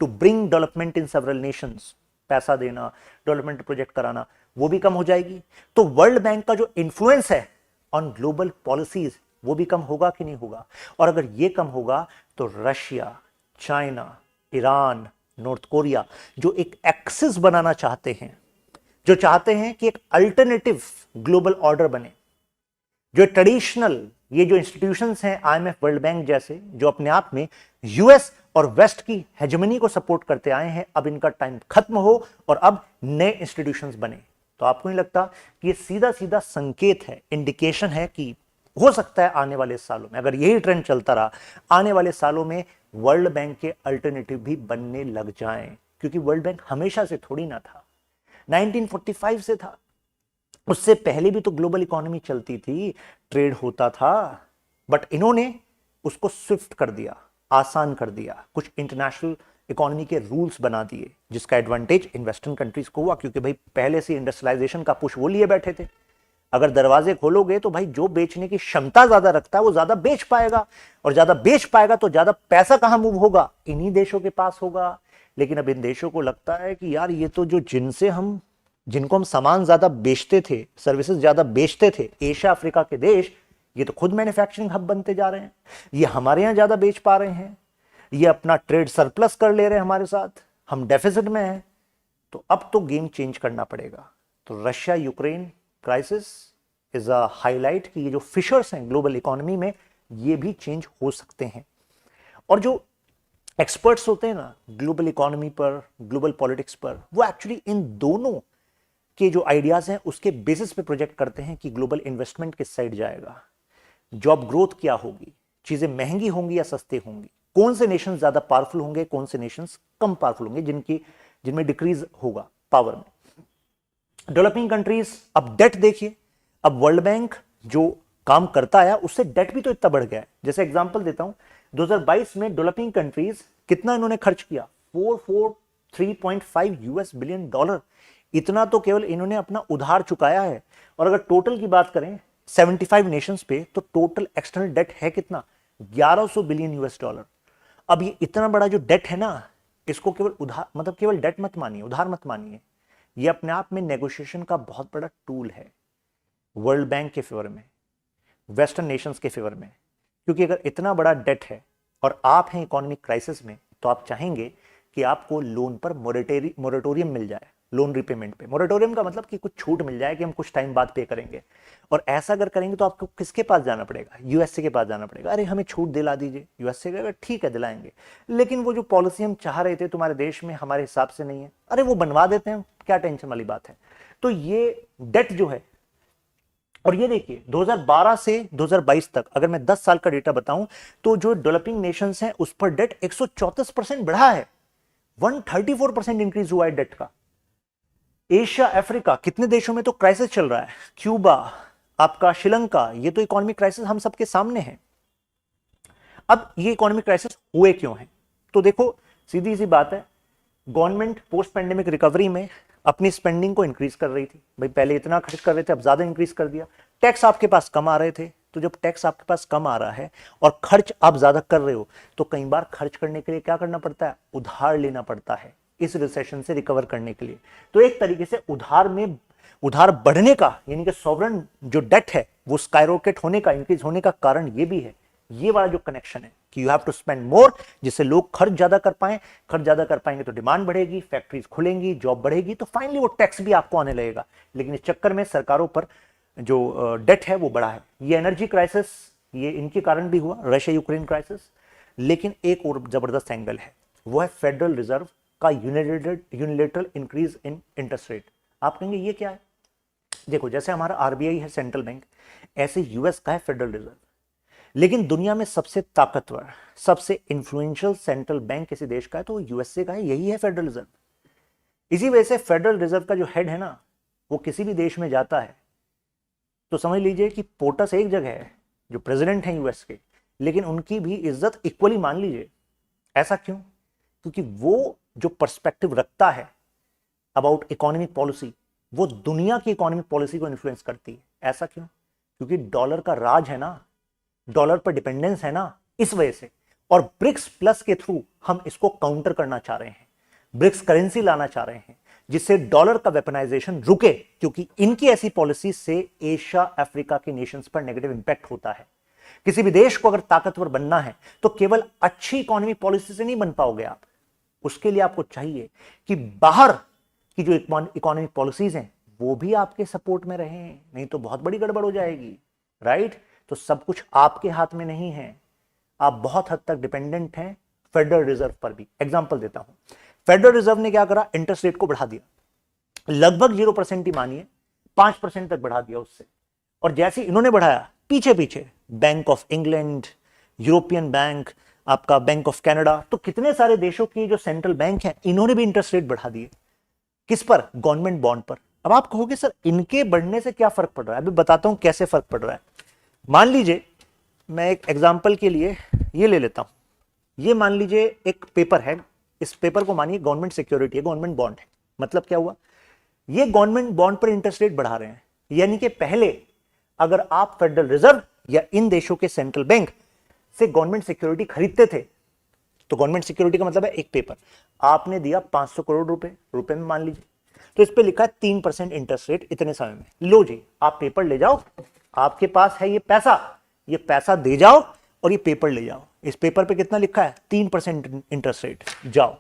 to bring development in several nations, पैसा देना, डेवलपमेंट प्रोजेक्ट कराना, वो भी कम हो जाएगी। तो वर्ल्ड बैंक का जो इन्फ्लुएंस है ऑन ग्लोबल पॉलिसीज वो भी कम होगा कि नहीं होगा? और अगर ये कम होगा तो Russia, China, Iran, North Korea जो एक एक्सिस बनाना चाहते हैं, जो चाहते हैं कि एक अल्टरनेटिव ग्लोबल ऑर्डर बने, जो ट्रेडिशनल ये जो इंस्टीट्यूशंस हैं आईएमएफ, वर्ल्ड बैंक जैसे, जो अपने आप में यूएस और वेस्ट की हेजेमनी को सपोर्ट करते आए हैं, अब इनका टाइम खत्म हो और अब नए इंस्टीट्यूशंस बने। तो आपको नहीं लगता कि ये सीधा सीधा संकेत है, इंडिकेशन है कि हो सकता है आने वाले सालों में, अगर यही ट्रेंड चलता रहा, आने वाले सालों में वर्ल्ड बैंक के अल्टरनेटिव भी बनने लग जाएं? क्योंकि वर्ल्ड बैंक हमेशा से थोड़ी ना था, 1945 से था, उससे पहले भी तो ग्लोबल इकोनॉमी चलती थी, ट्रेड होता था, बट इन्होंने उसको स्विफ्ट कर दिया, आसान कर दिया, कुछ इंटरनेशनल इकोनॉमी के रूल्स बना दिए, जिसका एडवांटेज इन वेस्टर्न कंट्रीज को हुआ, क्योंकि भाई पहले से इंडस्ट्रियलाइजेशन का पुश वो लिए बैठे थे। अगर दरवाजे खोलोगे तो भाई जो बेचने की क्षमता ज्यादा रखता है वो ज्यादा बेच पाएगा, और ज्यादा बेच पाएगा तो ज्यादा पैसा कहां मूव होगा? इन्हीं देशों के पास होगा। लेकिन अब इन देशों को लगता है कि यार ये तो जो जिनको हम सामान ज्यादा बेचते थे, सर्विसेज ज्यादा बेचते थे, एशिया अफ्रीका के देश, ये तो खुद मैन्युफैक्चरिंग हब बनते जा रहे हैं, ये हमारे यहां ज्यादा बेच पा रहे हैं, ये अपना ट्रेड सरप्लस कर ले रहे हैं हमारे साथ, हम डेफिसिट में हैं। तो अब तो गेम चेंज करना पड़ेगा। तो Russia Ukraine crisis is a highlight कि ये जो फिशर्स हैं ग्लोबल इकोनॉमी में, ये भी चेंज हो सकते हैं। और जो एक्सपर्ट्स होते हैं ना ग्लोबल इकोनॉमी पर, ग्लोबल पॉलिटिक्स पर, वो एक्चुअली इन दोनों के जो आइडियाज हैं उसके बेसिस पे प्रोजेक्ट करते हैं कि ग्लोबल इन्वेस्टमेंट किस साइड जाएगा, जॉब ग्रोथ क्या होगी, चीजें महंगी होंगी या सस्ती होंगी, कौन से नेशन ज्यादा पावरफुल होंगे, कौन से नेशंस कम पावरफुल होंगे, जिनमें डिक्रीज होगा पावर में। डेवलपिंग कंट्रीज, अब डेट देखिए, अब वर्ल्ड बैंक जो काम करता है उससे डेट भी तो इतना बढ़ गया है। जैसे एग्जांपल देता हूं, 2022 में डेवलपिंग कंट्रीज कितना इन्होंने खर्च किया, 443.5 यूएस बिलियन डॉलर। इतना तो केवल इन्होंने अपना उधार चुकाया है। और अगर टोटल की बात करें 75 नेशंस पे, तो टोटल एक्सटर्नल डेट है कितना, 1100 बिलियन यूएस डॉलर। अब ये इतना बड़ा जो डेट है ना, इसको केवल उधार, मतलब केवल डेट मत मानिए, उधार मत मानिए, ये अपने आप में नेगोशिएशन का बहुत बड़ा टूल है वर्ल्ड बैंक के फेवर में, वेस्टर्न नेशंस के फेवर में। क्योंकि अगर इतना बड़ा डेट है और आप हैं इकोनॉमिक क्राइसिस में, तो आप चाहेंगे कि आपको लोन पर मोरेटोरियम मिल जाए, लोन रिपेमेंट पे। मोरेटोरियम का मतलब कि कुछ छूट मिल जाए कि हम कुछ टाइम बाद पे करेंगे। और ऐसा अगर करेंगे तो आपको किसके पास जाना पड़ेगा? यूएसए के पास जाना पड़ेगा। अरे हमें छूट दिला दीजिए। यूएसए कहेगा ठीक है दिलाएंगे, लेकिन वो जो पॉलिसी हम चाह रहे थे तुम्हारे देश में हमारे हिसाब से नहीं है। अरे वो बनवा देते हैं, क्या टेंशन वाली बात है। तो ये डेट जो है, और ये देखिए 2012 से 2022 तक अगर मैं 10 साल का डेटा बताऊं, तो जो डेवलपिंग नेशंस हैं उस पर डेट 134% बढ़ा है, 134% इंक्रीज हुआ है डेट का। एशिया अफ्रीका, कितने देशों में तो क्राइसिस चल रहा है, क्यूबा, आपका श्रीलंका, ये तो इकोनॉमिक क्राइसिस हम सबके सामने है। अब ये इकोनॉमिक क्राइसिस हुए क्यों हैं? तो देखो सीधी सी बात है, गवर्नमेंट पोस्ट पैंडेमिक रिकवरी में अपनी स्पेंडिंग को इंक्रीज कर रही थी। भाई पहले इतना खर्च कर रहे थे, अब ज्यादा इंक्रीज कर दिया। टैक्स आपके पास कम आ रहे थे, तो जब टैक्स आपके पास कम आ रहा है और खर्च आप ज्यादा कर रहे हो, तो कई बार खर्च करने के लिए क्या करना पड़ता है, उधार लेना पड़ता है इस रिसेशन से रिकवर करने के लिए। तो एक तरीके से उधार बढ़ने का, यानी कि सॉवरेन जो डेट है वो स्काईरॉकेट होने का, इंक्रीज होने का कारण ये भी है। ये वाला जो कनेक्शन है कि you have to spend more, जिससे लोग खर्च ज्यादा कर पाए, खर्च ज्यादा कर पाएंगे तो डिमांड बढ़ेगी, फैक्ट्रीज खुलेंगी, जॉब बढ़ेगी, तो फाइनली वो टैक्स भी आपको आने लगेगा। लेकिन इस चक्कर में सरकारों पर जो डेट है वो बढ़ा है। ये एनर्जी क्राइसिस, ये इनके कारण भी हुआ, रशिया यूक्रेन क्राइसिस। लेकिन एक और जबरदस्त एंगल है, वो है फेडरल रिजर्व का unilateral increase in interest rate. आप कहेंगे ये क्या है? देखो जैसे हमारा आरबीआई है सेंट्रल बैंक, ऐसे यूएस का है फेडरल रिजर्व। लेकिन दुनिया में सबसे ताकतवर, सबसे इंफ्लुएंशियल सेंट्रल बैंक किसी देश का है तो यूएसए का है, यही है फेडरल रिजर्व। इसी वजह से फेडरल रिजर्व का जो हेड है ना, वो किसी भी देश में जाता है तो समझ लीजिए कि पोटस एक जगह है, जो प्रेसिडेंट है यूएस के, लेकिन उनकी भी इज्जत इक्वली मान लीजिए। ऐसा क्यों? क्योंकि वो जो पर्सपेक्टिव रखता है अबाउट इकोनॉमिक पॉलिसी, वो दुनिया की इकोनॉमिक पॉलिसी को इन्फ्लुएंस करती है। ऐसा क्यों? क्योंकि डॉलर का राज है ना, डॉलर पर डिपेंडेंस है ना, इस वजह से। और ब्रिक्स प्लस के थ्रू हम इसको काउंटर करना चाह रहे हैं, ब्रिक्स करेंसी लाना चाह रहे हैं। जिससे डॉलर का वेपनाइजेशन रुके, क्योंकि इनकी ऐसी पॉलिसी से एशिया अफ्रीका के नेशंस पर नेगेटिव इंपैक्ट होता है। किसी भी देश को अगर ताकतवर बनना है तो केवल अच्छी इकोनॉमी पॉलिसी से नहीं बन पाओगे आप, उसके लिए आपको चाहिए कि बाहर की जो इकोनॉमिक पॉलिसीज हैं वो भी आपके सपोर्ट में रहे, नहीं तो बहुत बड़ी गड़बड़ हो जाएगी, राइट। तो सब कुछ आपके हाथ में नहीं है, आप बहुत हद तक डिपेंडेंट हैं फेडरल रिजर्व पर भी। एग्जांपल देता हूं, फेडरल रिजर्व ने क्या करा, इंटरेस्ट रेट को बढ़ा दिया, लगभग 0% ही मानिए, 5% तक बढ़ा दिया उससे। और जैसे इन्होंने बढ़ाया, पीछे पीछे bank of England, European bank, आपका बैंक ऑफ कनाडा, तो कितने सारे देशों की जो सेंट्रल बैंक हैं इन्होंने भी इंटरेस्ट रेट बढ़ा दिए। किस पर? गवर्नमेंट बॉन्ड पर। अब आप कहोगे सर इनके बढ़ने से क्या फर्क पड़ रहा है, अभी बताता हूं कैसे फर्क पड़ रहा है। मान लीजिए मैं एक एग्जांपल के लिए ये ले लेता हूं, ये मान लीजिए एक पेपर है, इस पेपर को मानिए गवर्नमेंट सिक्योरिटी है, गवर्नमेंट बॉन्ड है। मतलब क्या हुआ, ये गवर्नमेंट बॉन्ड पर इंटरेस्ट रेट बढ़ा रहे हैं, यानी कि पहले अगर आप फेडरल रिजर्व या इन देशों के सेंट्रल बैंक से गवर्नमेंट सिक्योरिटी खरीदते थे, तो गवर्नमेंट सिक्योरिटी का मतलब है एक पेपर, आपने दिया 500 करोड़ रुपए में मान लीजिए, तो इस पे लिखा है 3% इंटरेस्ट रेट इतने समय में। लो जी, आप पेपर ले जाओ, आपके पास है ये पैसा दे जाओ और ये पेपर ले जाओ। इस पेपर पे कितना लिखा है? 3% इंटरेस्ट रेट, जाओ।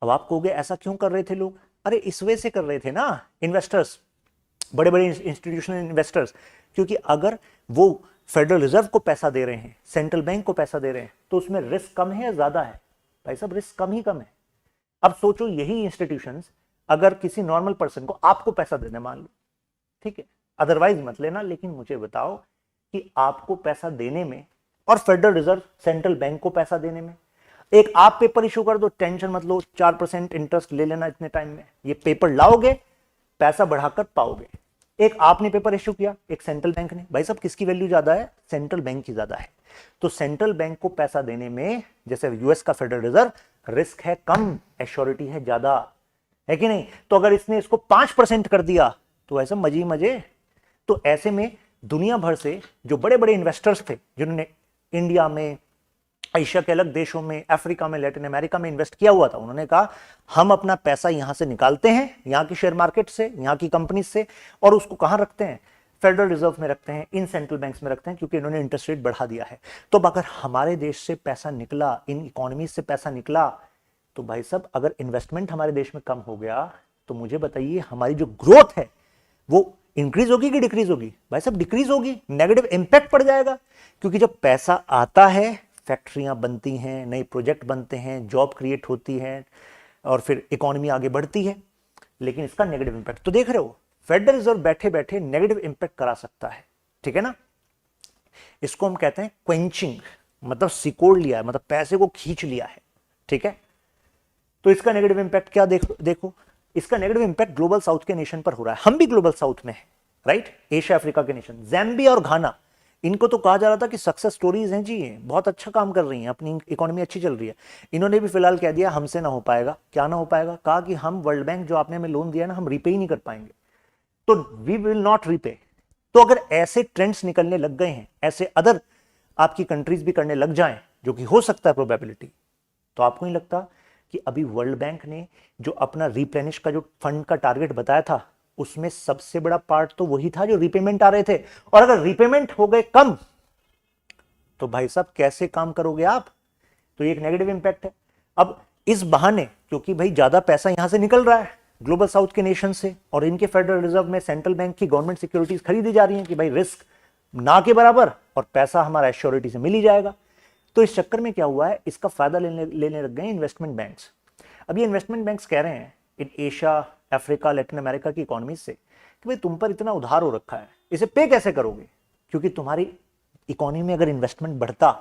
अब आप कहोगे ऐसा क्यों कर रहे थे लोग? अरे इस वजह से कर रहे थे ना इन्वेस्टर्स, बड़े बड़े इंस्टीट्यूशनल इन्वेस्टर्स, क्योंकि अगर वो फेडरल रिजर्व को पैसा दे रहे हैं, सेंट्रल बैंक को पैसा दे रहे हैं, तो उसमें रिस्क कम है या ज्यादा है? भाई साहब रिस्क कम ही कम है। अब सोचो यही इंस्टीट्यूशंस अगर किसी नॉर्मल पर्सन को आपको पैसा देने, मान लो, ठीक है, अदरवाइज मत लेना, लेकिन मुझे बताओ कि आपको पैसा देने में और फेडरल रिजर्व सेंट्रल बैंक को पैसा देने में, एक आप पेपर इशू कर दो, टेंशन मत लो, 4% इंटरेस्ट ले लेना इतने टाइम में, ये पेपर लाओगे, पैसा बढ़ाकर पाओगे। एक आपने पेपर इशू किया, एक सेंट्रल बैंक ने, भाई साहब किसकी वैल्यू ज्यादा है? सेंट्रल बैंक की ज्यादा है। तो सेंट्रल बैंक को पैसा देने में, जैसे यूएस का फेडरल रिजर्व, रिस्क है कम, एश्योरिटी है ज्यादा, है कि नहीं? तो अगर इसने इसको 5% कर दिया तो ऐसा मजे मजे। तो ऐसे में दुनिया भर से जो बड़े बड़े इन्वेस्टर्स थे, जिन्होंने इंडिया में, एशिया के अलग देशों में, अफ्रीका में, लैटिन अमेरिका में इन्वेस्ट किया हुआ था, उन्होंने कहा हम अपना पैसा यहां से निकालते हैं, यहां की शेयर मार्केट से, यहां की कंपनी से, और उसको कहां रखते हैं? फेडरल रिजर्व में रखते हैं, इन सेंट्रल बैंक्स में रखते हैं, क्योंकि इन्होंने इंटरेस्ट रेट बढ़ा दिया है। तो अगर हमारे देश से पैसा निकला, इन इकोनॉमी से पैसा निकला, तो भाई साहब अगर इन्वेस्टमेंट हमारे देश में कम हो गया, तो मुझे बताइए हमारी जो ग्रोथ है वो इंक्रीज होगी कि डिक्रीज होगी? भाई साहब डिक्रीज होगी, नेगेटिव इंपैक्ट पड़ जाएगा। क्योंकि जब पैसा आता है, फैक्ट्रियां बनती हैं, नए प्रोजेक्ट बनते हैं, जॉब क्रिएट होती है, और फिर इकोनॉमी आगे बढ़ती है। लेकिन इसका नेगेटिव इंपैक्ट तो देख रहे हो, फेडरल रिजर्व बैठे बैठे नेगेटिव इंपैक्ट करा सकता है, ठीक है ना। इसको हम कहते हैं क्वेंचिंग, मतलब सिकोड़ लिया है, मतलब पैसे को खींच लिया है, ठीक है। तो इसका नेगेटिव इंपैक्ट क्या देखो, इसका नेगेटिव इंपैक्ट ग्लोबल साउथ के नेशन पर हो रहा है। हम भी ग्लोबल साउथ में हैं, राइट, एशिया अफ्रीका के नेशन, ज़ैम्बिया और घाना, इनको तो कहा जा रहा था कि सक्सेस स्टोरीज हैं जी, ये बहुत अच्छा काम कर रही हैं, अपनी इकोनॉमी अच्छी चल रही है। इन्होंने भी फिलहाल कह दिया हमसे ना हो पाएगा। क्या ना हो पाएगा? कहा कि हम वर्ल्ड बैंक जो आपने हमें लोन दिया ना, हम रीपे ही नहीं कर पाएंगे, तो वी विल नॉट रीपे। तो अगर ऐसे ट्रेंड्स निकलने लग गए हैं, ऐसे अदर आपकी कंट्रीज भी करने लग जाएं, जो कि हो सकता है प्रोबेबिलिटी, तो आपको नहीं लगता कि अभी वर्ल्ड बैंक ने जो अपना रिप्लेनिश का जो फंड का टारगेट बताया था, उसमें सबसे बड़ा पार्ट तो वही था जो रीपेमेंट आ रहे थे। और अगर रीपेमेंट हो गए कम, तो भाई साहब कैसे काम करोगे आप? तो ये एक नेगेटिव इंपैक्ट है। अब इस बहाने, क्योंकि भाई ज्यादा पैसा यहां से निकल रहा है ग्लोबल साउथ के नेशन से, और इनके फेडरल रिजर्व में सेंट्रल बैंक की गवर्नमेंट सिक्योरिटीज खरीदी जा रही हैं कि भाई रिस्क ना के बराबर और पैसा हमारा एश्योरिटी से मिल ही जाएगा। तो इस चक्कर में क्या हुआ है, इसका फायदा लेने लग गए इन्वेस्टमेंट बैंक्स। अब ये इन्वेस्टमेंट बैंक्स कह रहे हैं in Asia, Africa, Latin America की इकोनॉमी से कि भाई तुम पर इतना उधार हो रखा है, इसे पे कैसे करोगे? क्योंकि तुम्हारी इकोनॉमी में अगर इन्वेस्टमेंट बढ़ता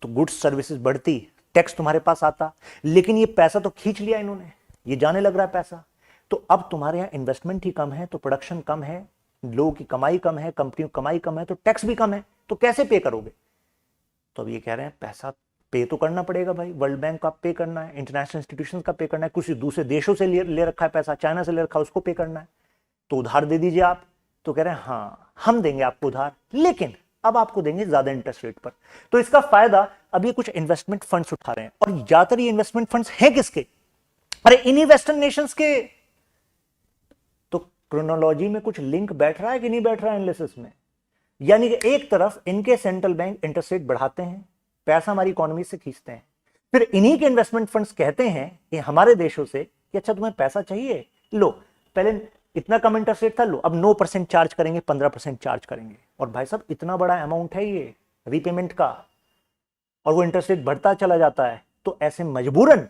तो गुड्स सर्विसेज बढ़ती, टैक्स तुम्हारे पास आता, लेकिन ये पैसा तो खींच लिया इन्होंने, ये जाने लग रहा है पैसा। तो अब तुम्हारे यहाँ इन्वेस्टमेंट ही कम है, तो प्रोडक्शन कम है, लोगों की कमाई कम है, कंपनियों की कमाई कम है, तो टैक्स भी कम है, तो कैसे पे करोगे? तो अब ये कह रहे हैं पैसा पे तो करना पड़ेगा भाई, वर्ल्ड बैंक का पे करना है, इंटरनेशनल इंस्टीट्यूशंस का पे करना है, कुछ दूसरे देशों से ले रखा है पैसा, चाइना से ले रखा है, उसको पे करना है, तो उधार दे दीजिए आप। तो कह रहे हैं हाँ हम देंगे आपको उधार, लेकिन अब आपको देंगे ज्यादा इंटरेस्ट रेट पर। तो इसका फायदा अब ये कुछ इन्वेस्टमेंट फंड्स उठा रहे हैं, और ज्यादातर ये इन्वेस्टमेंट फंड्स हैं किसके? अरे इन्हीं वेस्टर्न नेशंस के, क्रोनोलॉजी में कुछ लिंक बैठ रहा है कि नहीं बैठ रहा है एनालिसिस में? यानी कि एक तरफ इनके सेंट्रल बैंक इंटरेस्ट रेट बढ़ाते हैं, पैसा हमारी इकोनॉमी से खींचते हैं, फिर इन्हीं के इन्वेस्टमेंट फंड्स कहते हैं कि हमारे देशों से कि अच्छा तुम्हें पैसा चाहिए, लो पहले इतना कम इंटरेस्ट रेट था, लो अब 9% चार्ज करेंगे, 15% चार्ज करेंगे। और भाई साहब इतना बड़ा अमाउंट है ये रीपेमेंट का, और वो इंटरेस्ट रेट बढ़ता चला जाता है, तो ऐसे मजबूरन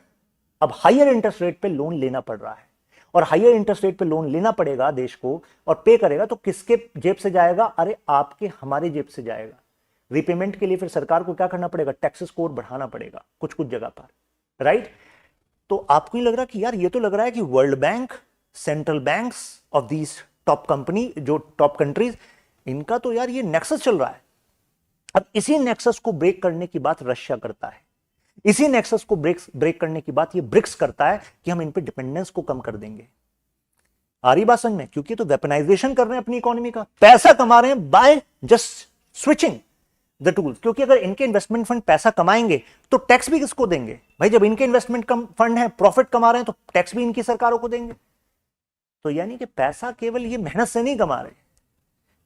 अब हायर इंटरेस्ट रेट पे लोन लेना पड़ रहा है। और हायर इंटरेस्ट रेट पे लोन लेना पड़ेगा देश को, और पे करेगा तो किसके जेब से जाएगा? अरे आपके हमारे जेब से जाएगा। रीपेमेंट के लिए फिर सरकार को क्या करना पड़ेगा? टैक्स स्कोर बढ़ाना पड़ेगा कुछ कुछ जगह पर, राइट? तो आपको नहीं लग रहा कि यार ये तो लग रहा है कि world bank, central banks of these top company, जो टॉप कंट्रीज, इनका तो यार ये नेक्सस चल रहा है। अब इसी नेक्सस को ब्रेक करने की बात रशिया करता है, इसी नेक्सस को ब्रेक करने की बात ये ब्रिक्स करता है कि हम इन पे डिपेंडेंस को कम कर देंगे। आ रही बात समझ में? क्योंकि तो वेपनाइजेशन कर रहे हैं अपनी इकोनॉमी का, पैसा कमा रहे हैं by just switching the tools. क्योंकि अगर इनके इन्वेस्टमेंट फंड पैसा कमाएंगे तो टैक्स भी किसको देंगे भाई? जब इनके इन्वेस्टमेंट फंड है, प्रॉफिट कमा रहे हैं, तो टैक्स भी इनकी सरकारों को देंगे। तो यानी कि पैसा केवल ये मेहनत से नहीं कमा रहे,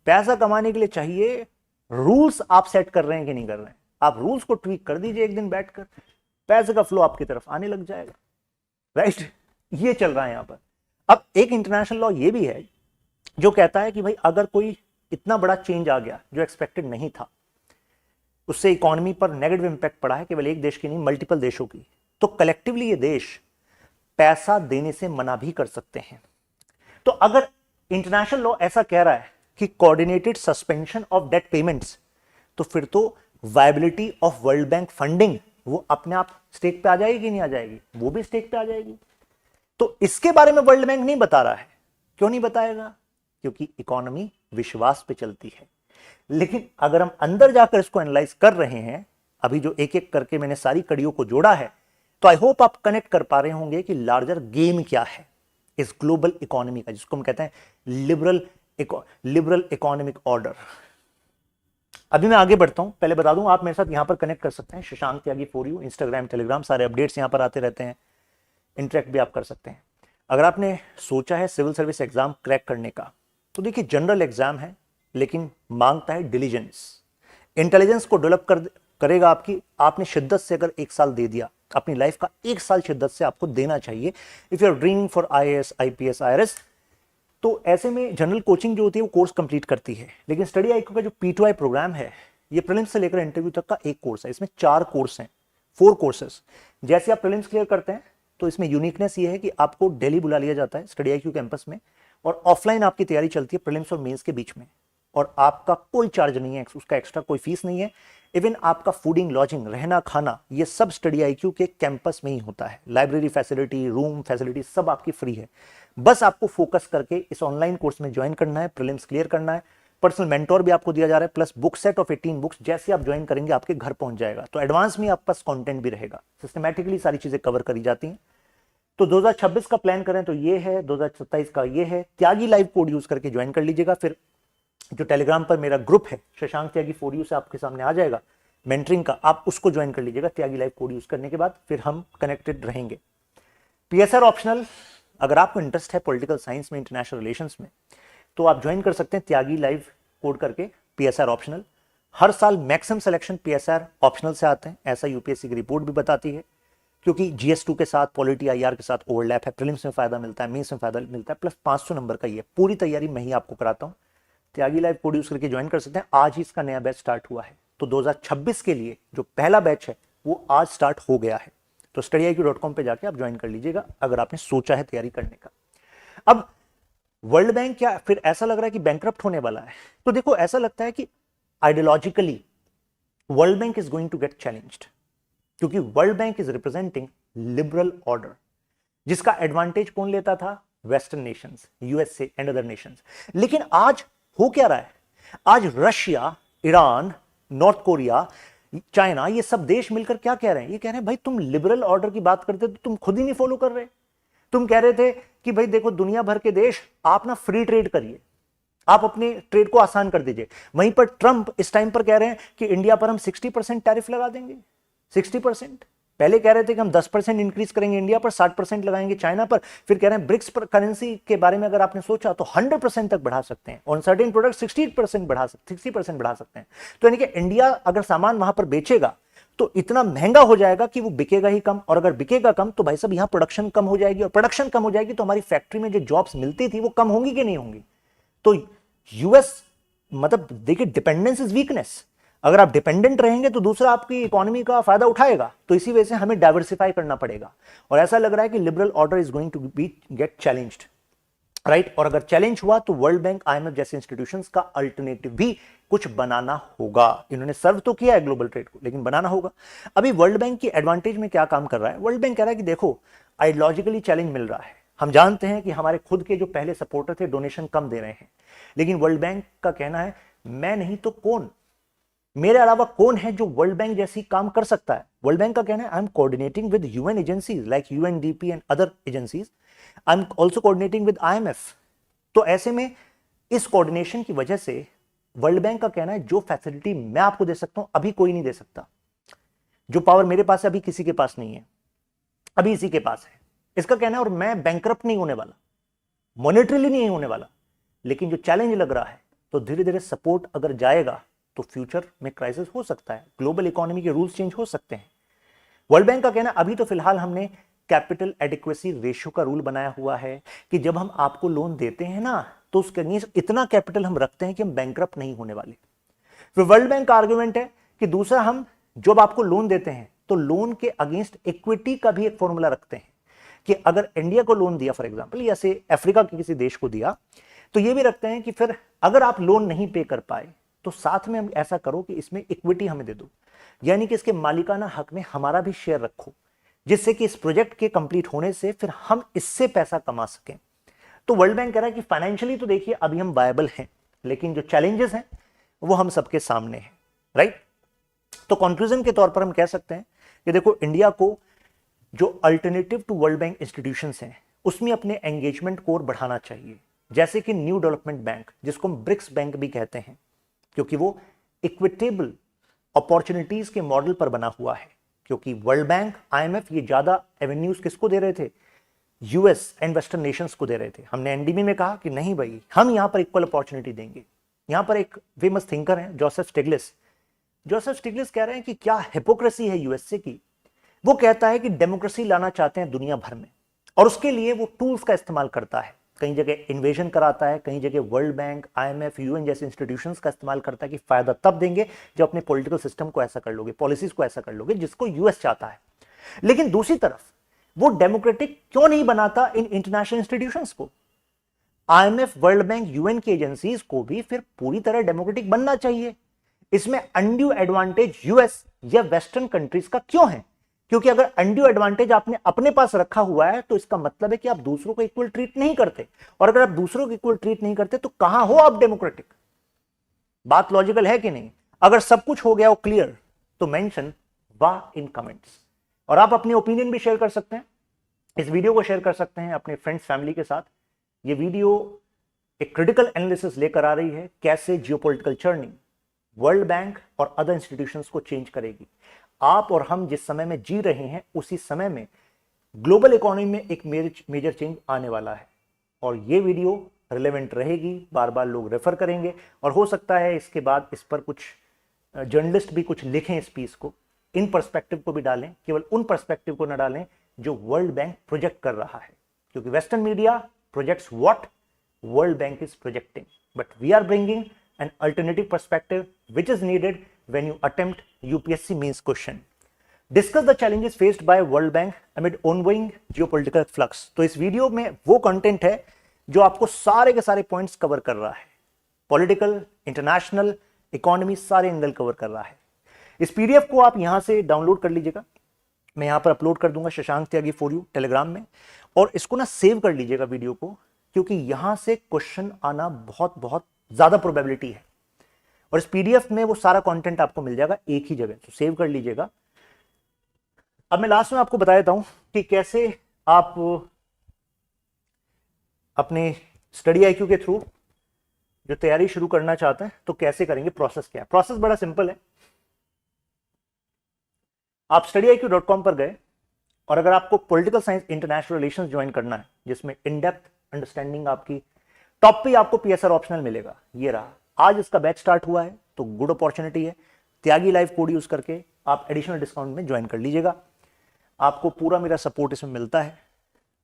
पैसा कमाने के लिए चाहिए रूल्स आप सेट कर रहे हैं कि नहीं कर रहे हैं। आप रूल्स को ट्वीक कर दीजिए एक दिन बैठकर, पैसे का फ्लो आपकी तरफ आने लग जाएगा, राइट? ये चल रहा है यहां पर। अब एक इंटरनेशनल लॉ ये भी है जो कहता है कि भाई अगर कोई इतना बड़ा चेंज आ गया जो एक्सपेक्टेड नहीं था, उससे इकोनॉमी पर नेगेटिव इंपैक्ट पड़ा है, केवल एक देश की नहीं मल्टीपल देशों की, तो कलेक्टिवली ये देश पैसा देने से मना भी कर सकते हैं। तो अगर इंटरनेशनल लॉ ऐसा कह रहा है कि coordinated suspension of debt payments, तो फिर तो viability of world bank funding वो अपने आप स्टेक पे आ जाएगी नहीं आ जाएगी? वो भी स्टेक पे आ जाएगी। तो इसके बारे में वर्ल्ड बैंक नहीं बता रहा है। क्यों नहीं बताएगा? क्योंकि इकोनॉमी विश्वास पे चलती है। लेकिन अगर हम अंदर जाकर इसको एनालाइज कर रहे हैं, अभी जो एक एक करके मैंने सारी कड़ियों को जोड़ा है, तो आई होप आप कनेक्ट कर पा रहे होंगे कि लार्जर गेम क्या है इस ग्लोबल इकोनॉमी का, जिसको हम कहते हैं लिबरल इकोनॉमिक ऑर्डर। अभी मैं आगे बढ़ता हूं, पहले बता दूं आप मेरे साथ यहां पर कनेक्ट कर सकते हैं, शशांक त्यागी फॉर यू, इंस्टाग्राम, टेलीग्राम, सारे अपडेट्स यहां पर आते रहते हैं, इंटरेक्ट भी आप कर सकते हैं। अगर आपने सोचा है सिविल सर्विस एग्जाम क्रैक करने का, तो देखिए जनरल एग्जाम है लेकिन मांगता है डिलीजेंस, इंटेलिजेंस को डेवलप करेगा आपकी। आपने शिद्दत से अगर 1 साल दे दिया, अपनी लाइफ का 1 साल शिद्दत से आपको देना चाहिए। If you are dreaming for IAS, IPS, IRS, तो ऐसे में जनरल कोचिंग जो होती है वो कोर्स कंप्लीट करती है। लेकिन स्टडी IQ का जो P2I प्रोग्राम है, ये प्रीलिम्स से लेकर इंटरव्यू तक का एक कोर्स है। इसमें 4 कोर्स हैं, 4 कोर्सेस। जैसे आप प्रीलिम्स क्लियर करते हैं तो इसमें यूनिकनेस ये है कि आपको दिल्ली बुला लिया जाता है स्टडी IQ कैंपस में, और ऑफलाइन आपकी तैयारी चलती है प्रीलिम्स और मेंस के बीच में, और आपका कोई चार्ज नहीं है, उसका एक्स्ट्रा कोई फीस नहीं है। इवन आपका फूडिंग, लॉजिंग, रहना, खाना, ये सब स्टडी IQ के कैंपस में ही होता है। लाइब्रेरी फैसिलिटी, रूम फैसिलिटी सब आपकी फ्री है। बस आपको फोकस करके इस ऑनलाइन कोर्स में ज्वाइन करना है, प्रीलिम्स क्लियर करना है। पर्सनल मेंटोर भी आपको दिया जा रहा है, plus book set of 18 books जैसे आप ज्वाइन करेंगे आपके घर पहुंच जाएगा। तो एडवांस में आपके पास कंटेंट भी रहेगा, सिस्टमैटिकली सारी चीजें कवर करी जाती हैं। तो 2026 का प्लान करें तो ये है, 2027 का ये है। त्यागी लाइव कोड यूज करके ज्वाइन कर लीजिएगा। फिर जो टेलीग्राम पर मेरा ग्रुप है शशांक त्यागी फॉर यू से आपके सामने आ जाएगा मेंटरिंग का, आप उसको ज्वाइन कर लीजिएगा त्यागी लाइव कोड यूज करने के बाद, फिर हम कनेक्टेड रहेंगे। PSR ऑप्शनल, अगर आपको इंटरेस्ट है पॉलिटिकल साइंस में, इंटरनेशनल रिलेशंस में, तो आप ज्वाइन कर सकते हैं त्यागी लाइव कोड करके PSR ऑप्शनल। हर साल मैक्सिमम सिलेक्शन PSR ऑप्शनल से आते हैं, ऐसा UPSC की रिपोर्ट भी बताती है, क्योंकि GS2 के साथ, पॉलिटी IR के साथ ओवरलैप है। प्रीलिम्स में फायदा मिलता है, मेंस में फायदा मिलता है, प्लस 500 नंबर का ये पूरी तैयारी मैं ही आपको कराता हूँ। त्यागी लाइव कोड यूज करके ज्वाइन कर सकते हैं। आज ही इसका नया बैच स्टार्ट हुआ है, तो 2026 के लिए जो पहला बैच है वो आज स्टार्ट हो गया है। तो studyIQ.com पे जाके आप ज्वाइन कर लीजिएगा अगर आपने सोचा है तैयारी करने का। अब वर्ल्ड बैंक क्या फिर ऐसा लग रहा है कि बैंकरप्ट होने वाला है? तो देखो, ऐसा लगता है कि ideologically World bank is going to get challenged, क्योंकि world bank is representing liberal order, जिसका एडवांटेज कौन लेता था? Western nations, USA and other nations. लेकिन आज हो क्या रहा है? आज Russia, Iran, North Korea, China, ये सब देश मिलकर क्या कह रहे हैं? ये कह रहे हैं भाई तुम लिबरल ऑर्डर की बात करते तो तुम खुद ही नहीं फॉलो कर रहे। तुम कह रहे थे कि भाई देखो दुनिया भर के देश आप ना फ्री ट्रेड करिए, आप अपने ट्रेड को आसान कर दीजिए। वहीं पर ट्रंप इस टाइम पर कह रहे हैं कि इंडिया पर हम 60% टैरिफ लगा देंगे। 60%, पहले कह रहे थे कि हम 10% इंक्रीज करेंगे इंडिया पर, 60% लगाएंगे चाइना पर, फिर कह रहे हैं ब्रिक्स पर करेंसी के बारे में अगर आपने सोचा तो 100% तक बढ़ा सकते हैं, ऑन सर्टेन प्रोडक्ट 60% बढ़ा सकते हैं। तो यानी कि इंडिया अगर सामान वहां पर बेचेगा तो इतना महंगा हो जाएगा कि वो बिकेगा ही कम, और अगर बिकेगा कम तो भाई साहब यहां प्रोडक्शन कम हो जाएगी, और प्रोडक्शन कम हो जाएगी तो हमारी फैक्ट्री में जो जॉब्स मिलती थी वो कम होंगी कि नहीं होंगी। तो यूएस मतलब देखिए, डिपेंडेंस इज वीकनेस। अगर आप डिपेंडेंट रहेंगे तो दूसरा आपकी इकोनॉमी का फायदा उठाएगा, तो इसी वजह से हमें डाइवर्सिफाई करना पड़ेगा। और ऐसा लग रहा है कि liberal order is going to be get challenged, right. और अगर चैलेंज हुआ तो वर्ल्ड बैंक, आईएमएफ जैसे इंस्टीट्यूशंस का अल्टरनेटिव भी कुछ बनाना होगा। इन्होंने सर्व तो किया है ग्लोबल ट्रेड को, लेकिन बनाना होगा। अभी वर्ल्ड बैंक की एडवांटेज में क्या काम कर रहा है, वर्ल्ड बैंक कह रहा है कि देखो आइडियोलॉजिकली चैलेंज मिल रहा है, हम जानते हैं कि हमारे खुद के जो पहले सपोर्टर थे डोनेशन कम दे रहे हैं, लेकिन वर्ल्ड बैंक का कहना है मैं नहीं तो कौन, मेरे अलावा कौन है जो वर्ल्ड बैंक जैसी काम कर सकता है। वर्ल्ड बैंक का कहना है I am coordinating with UN agencies like UNDP and other agencies, I am also coordinating with IMF. तो ऐसे में इस कोऑर्डिनेशन की वजह से वर्ल्ड बैंक का कहना है जो फैसिलिटी मैं आपको दे सकता हूं अभी कोई नहीं दे सकता, जो पावर मेरे पास है अभी किसी के पास नहीं है, अभी इसी के पास है, इसका कहना है। और मैं बैंकरप्ट नहीं होने वाला, मॉनेटरीली नहीं होने वाला, लेकिन जो चैलेंज लग रहा है तो धीरे धीरे सपोर्ट अगर जाएगा तो फ्यूचर में क्राइसिस हो सकता है, ग्लोबल इकोनॉमी के रूल्स चेंज हो सकते हैं। वर्ल्ड बैंक का कहना अभी तो फिलहाल हमने कैपिटल एडिक्वेसी रेशियो का रूल बनाया हुआ है कि जब हम आपको लोन देते हैं ना तो उसके अगेंस्ट इतना कैपिटल हम रखते हैं कि हम बैंकरप्ट नहीं होने वाले। फिर वर्ल्ड बैंक का आर्गुमेंट है कि दूसरा, हम जब आपको लोन देते हैं तो लोन के अगेंस्ट इक्विटी का भी एक फॉर्मूला रखते हैं कि अगर इंडिया को लोन दिया फॉर एग्जांपल, या से अफ्रीका के किसी देश को दिया, तो ये भी रखते हैं कि फिर अगर आप लोन नहीं पे कर पाए तो साथ में हम ऐसा करो कि इसमें इक्विटी हमें दे दो, यानी कि इसके मालिकाना हक में हमारा भी शेयर रखो, जिससे कि इस प्रोजेक्ट के कंप्लीट होने से फिर हम इससे पैसा कमा सकें। तो वर्ल्ड बैंक कह रहा है कि फाइनेंशियली तो देखिए अभी हम वायबल हैं, लेकिन जो चैलेंजेस हैं वो हम सबके सामने हैं, राइट। तो कंक्लूजन के तौर पर हम कह सकते हैं कि देखो इंडिया को जो alternative to world bank institutions हैं उसमें अपने एंगेजमेंट को और बढ़ाना चाहिए, जैसे कि न्यू डेवलपमेंट बैंक जिसको हम ब्रिक्स बैंक भी कहते हैं, क्योंकि वो इक्विटेबल अपॉर्चुनिटीज के मॉडल पर बना हुआ है। क्योंकि वर्ल्ड बैंक, आईएमएफ ये ज्यादा एवेन्यूज किसको दे रहे थे, यूएस एंड वेस्टर्न नेशंस को दे रहे थे। हमने एनडीबी में कहा कि नहीं भाई, हम यहां पर इक्वल अपॉर्चुनिटी देंगे। यहां पर एक फेमस थिंकर है जोसेफ स्टिग्लिस। जोसेफ स्टिग्लिस कह रहे हैं कि क्या हिपोक्रेसी है यूएसए की। वो कहता है कि डेमोक्रेसी लाना चाहते हैं दुनिया भर में, और उसके लिए वो टूल्स का इस्तेमाल करता है। कई जगह इन्वेजन कराता है, कई जगह वर्ल्ड बैंक, आईएमएफ, यूएन जैसे इंस्टीट्यूशंस का इस्तेमाल करता है कि फायदा तब देंगे जब अपने पॉलिटिकल सिस्टम को ऐसा कर लोगे, पॉलिसीज को ऐसा कर लोगे जिसको यूएस चाहता है। लेकिन दूसरी तरफ वो डेमोक्रेटिक क्यों नहीं बनाता इन इंटरनेशनल इंस्टीट्यूशंस को। आईएमएफ, वर्ल्ड बैंक, यूएन की एजेंसीज को भी फिर पूरी तरह डेमोक्रेटिक बनना चाहिए। इसमें अनड्यू एडवांटेज यूएस या वेस्टर्न कंट्रीज का क्यों है? क्योंकि अगर अनड्यू एडवांटेज आपने अपने पास रखा हुआ है तो इसका मतलब है कि आप दूसरों को इक्वल ट्रीट नहीं करते, और अगर आप दूसरों को इक्वल ट्रीट नहीं करते तो कहां हो आप डेमोक्रेटिक। बात लॉजिकल है कि नहीं? अगर सब कुछ हो गया हो क्लियर तो मेंशन वाह इन कमेंट्स, और आप अपनी ओपिनियन भी शेयर कर सकते हैं, इस वीडियो को शेयर कर सकते हैं अपने फ्रेंड्स फैमिली के साथ। ये वीडियो एक क्रिटिकल एनालिसिस लेकर आ रही है कैसे जियोपॉलिटिकल चर्निंग वर्ल्ड बैंक और अदर इंस्टीट्यूशंस को चेंज करेगी। आप और हम जिस समय में जी रहे हैं उसी समय में ग्लोबल इकोनॉमी में एक मेजर चेंज आने वाला है, और ये वीडियो रिलेवेंट रहेगी, बार बार लोग रेफर करेंगे, और हो सकता है इसके बाद इस पर कुछ जर्नलिस्ट भी कुछ लिखें इस पीस को, इन पर्सपेक्टिव को भी डालें, केवल उन पर्सपेक्टिव को न डालें जो वर्ल्ड बैंक प्रोजेक्ट कर रहा है, क्योंकि western media projects what world bank is projecting, but we are bringing an alternative perspective which is needed when you attempt UPSC means question. Discuss the challenges faced by World Bank amid ongoing geopolitical flux. तो इस वीडियो में वो कंटेंट है जो आपको सारे के सारे पॉइंट्स कवर कर रहा है, पॉलिटिकल, इंटरनेशनल, इकोनॉमी, सारे एंगल कवर कर रहा है। इस पीडीएफ को आप यहां से डाउनलोड कर लीजिएगा, मैं यहां पर अपलोड कर दूंगा शशांक त्यागी फॉर यू टेलीग्राम में, और इसको ना सेव कर लीजिएगा वीडियो को, क्योंकि यहां से क्वेश्चन आना बहुत बहुत ज्यादा प्रोबेबिलिटी है, और इस पीडीएफ में वो सारा कंटेंट आपको मिल जाएगा एक ही जगह, तो सेव कर लीजिएगा। अब मैं लास्ट में आपको बता देता हूं कि कैसे आप अपने स्टडी आईक्यू के थ्रू जो तैयारी शुरू करना चाहते हैं तो कैसे करेंगे, प्रोसेस क्या है। प्रोसेस बड़ा सिंपल है। आप studyIQ.com पर गए और अगर आपको political science international relations join करना है, जिसमें इन डेप्थ अंडरस्टैंडिंग आपकी, टॉप पे आपको पीएसआर ऑप्शनल मिलेगा। ये रहा, आज इसका बैच स्टार्ट हुआ है, तो गुड अपॉर्चुनिटी है। त्यागी लाइव कोड यूज करके आप एडिशनल डिस्काउंट में ज्वाइन कर लीजिएगा। आपको पूरा मेरा सपोर्ट इसमें मिलता है,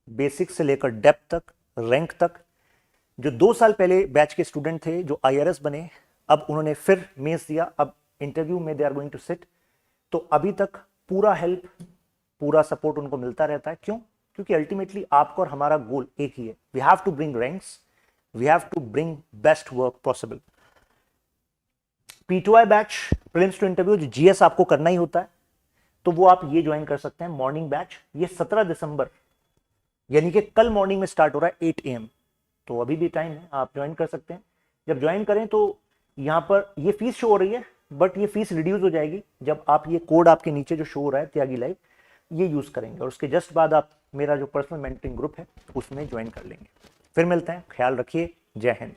बेसिक से लेकर डेप्थ तक, रैंक तक। जो 2 साल पहले बैच के स्टूडेंट थे जो आईआरएस बने, अब उन्होंने फिर मेंस दिया, अब इंटरव्यू में they are going to sit, तो अभी तक पूरा हेल्प, पूरा सपोर्ट उनको मिलता रहता है। क्यों? क्योंकि अल्टीमेटली आपका और हमारा गोल एक ही है, we have to bring ranks, we have to bring best work possible. P2I batch prelims to interview, जो जीएस आपको करना ही होता है, तो वो आप ये ज्वाइन कर सकते हैं मॉर्निंग बैच। ये 17 दिसंबर यानी कि कल मॉर्निंग में स्टार्ट हो रहा है 8 AM, तो अभी भी टाइम है, आप ज्वाइन कर सकते हैं। जब ज्वाइन करें तो यहाँ पर ये फीस शो हो रही है, बट ये फीस रिड्यूस हो जाएगी जब आप ये कोड आपके नीचे जो शो हो रहा है त्यागी लाइव, ये यूज करेंगे, और उसके जस्ट बाद आप मेरा जो पर्सनल मेंटरिंग ग्रुप है उसमें ज्वाइन कर लेंगे। फिर मिलते हैं, ख्याल रखिए, जय हिंद।